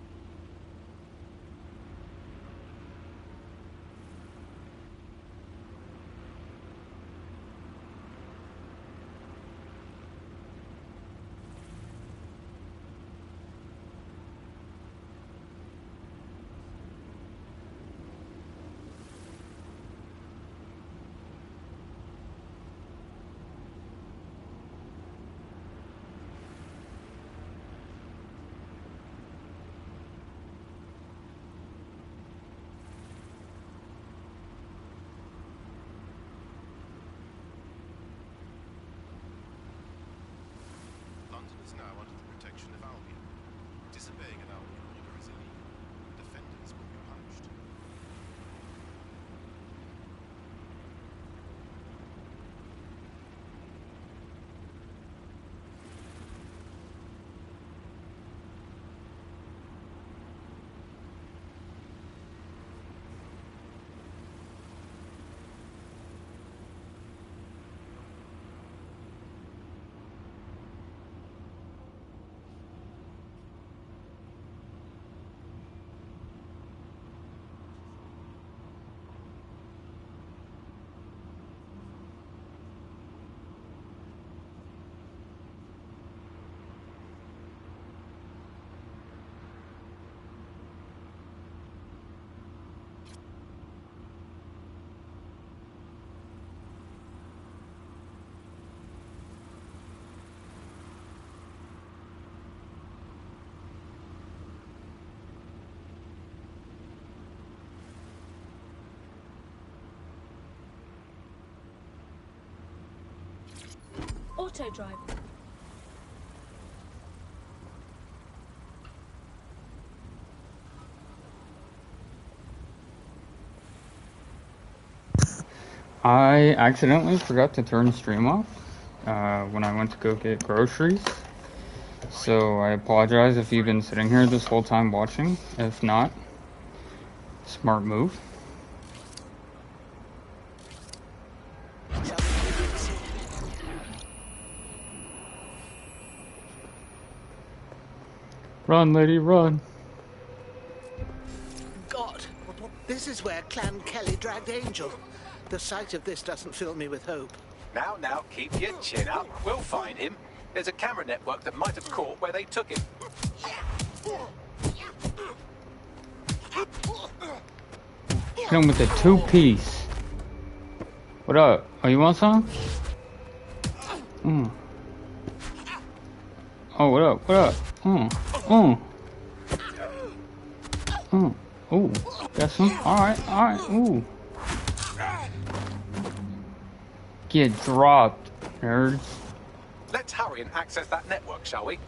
London is now under the protection of Albion. Disobeying an Albion order is illegal. Defenders will be punished. Auto drive. I accidentally forgot to turn stream off when I went to go get groceries. So I apologize if you've been sitting here this whole time watching. If not, smart move. Run, lady, run. God, this is where Clan Kelly dragged Angel. The sight of this doesn't fill me with hope. Now, keep your chin up. We'll find him. There's a camera network that might have caught where they took him. Hit him with a two-piece. What up? Oh, you want some? Oh, what up? What up? Ooh, got some? Alright, ooh. Get dropped, nerds. Let's hurry and access that network, shall we?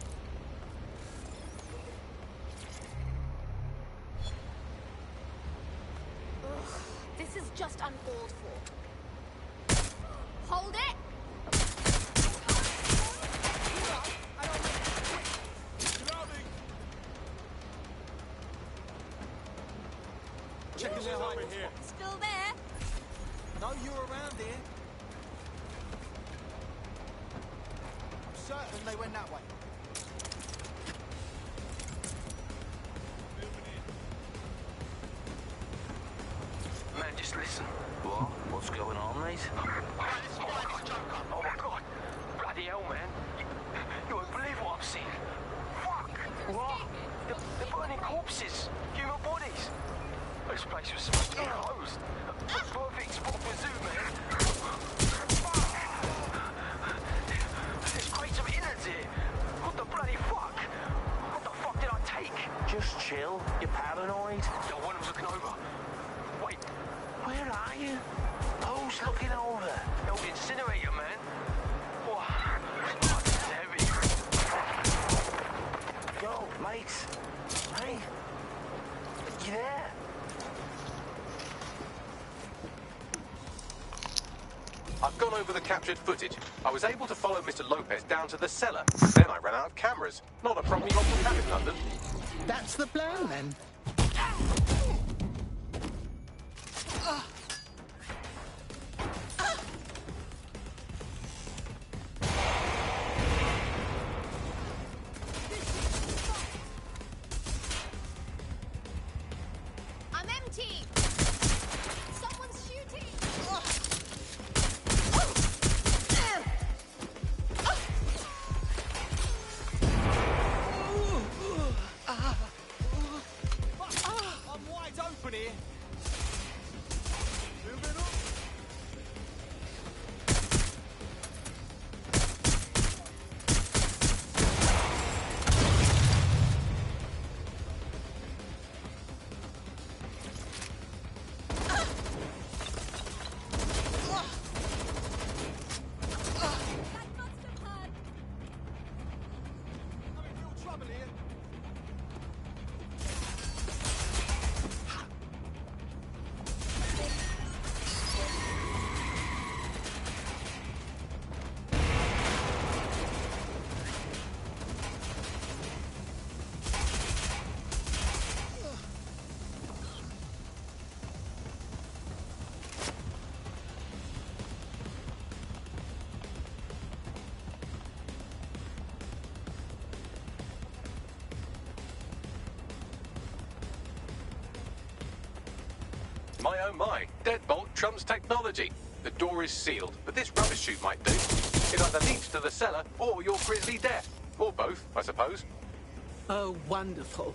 This is just uncalled for. Hold it! Checking their over here. Still there? No, you're around here. I'm certain they went that way. Man, just listen. What? What's going on, mate? Oh my God! Bloody hell, man! You won't believe what I've seen. Fuck! What? They're burning corpses, human bodies. This place was supposed to be closed. A perfect spot for zoo, man. There's crates of innards here. What the bloody fuck? What the fuck did I take? Just chill. You're paranoid. Yo, one of them's looking over. Wait, where are you? Who's looking over? Yo, the incinerator, man. Whoa, that's heavy. Yo, mate. Hey, you there? I've gone over the captured footage. I was able to follow Mr. Lopez down to the cellar. Then I ran out of cameras. Not a problem you often have in London. That's the plan, then. My oh my, deadbolt trumps technology. The door is sealed, but this rubbish chute might do. It either leads to the cellar or your grisly death. Or both, I suppose. Oh, wonderful.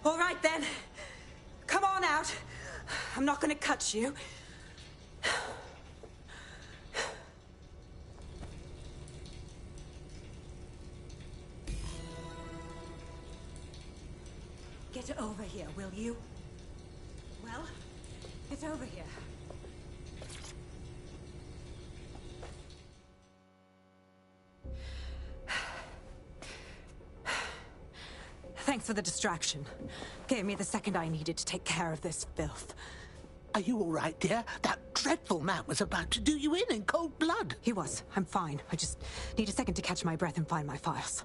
All right, then. Come on out. I'm not gonna cut you. Get over here, will you? Well, get over here. Thanks for the distraction. Gave me the second I needed to take care of this filth. Are you all right, dear? That dreadful man was about to do you in cold blood. He was. I'm fine. I just need a second to catch my breath and find my files.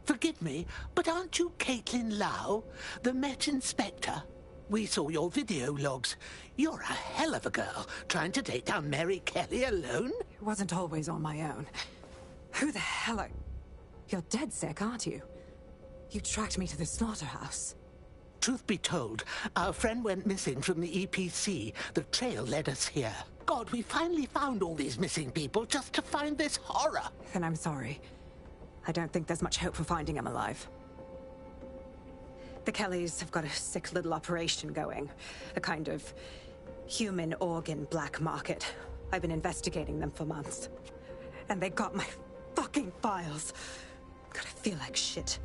Forgive me, but aren't you Caitlin Lau, the Met Inspector? We saw your video logs. You're a hell of a girl, trying to take down Mary Kelly alone. It wasn't always on my own. Who the hell are... You're dead sick, aren't you? You tracked me to the slaughterhouse. Truth be told, our friend went missing from the EPC. The trail led us here. God, we finally found all these missing people just to find this horror. Then I'm sorry. I don't think there's much hope for finding him alive. The Kellys have got a sick little operation going. A kind of human organ black market. I've been investigating them for months. And they got my fucking files. God, I feel like shit.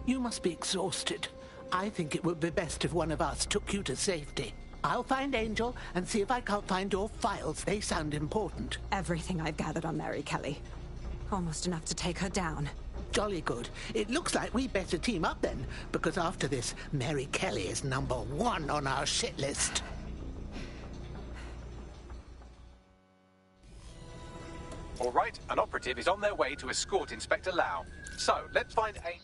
You must be exhausted. I think it would be best if one of us took you to safety. I'll find Angel and see if I can't find your files. They sound important. Everything I've gathered on Mary Kelly. Almost enough to take her down. Jolly good. It looks like we better team up then, because after this, Mary Kelly is #1 on our shit list. All right, an operative is on their way to escort Inspector Lau. So, let's find a...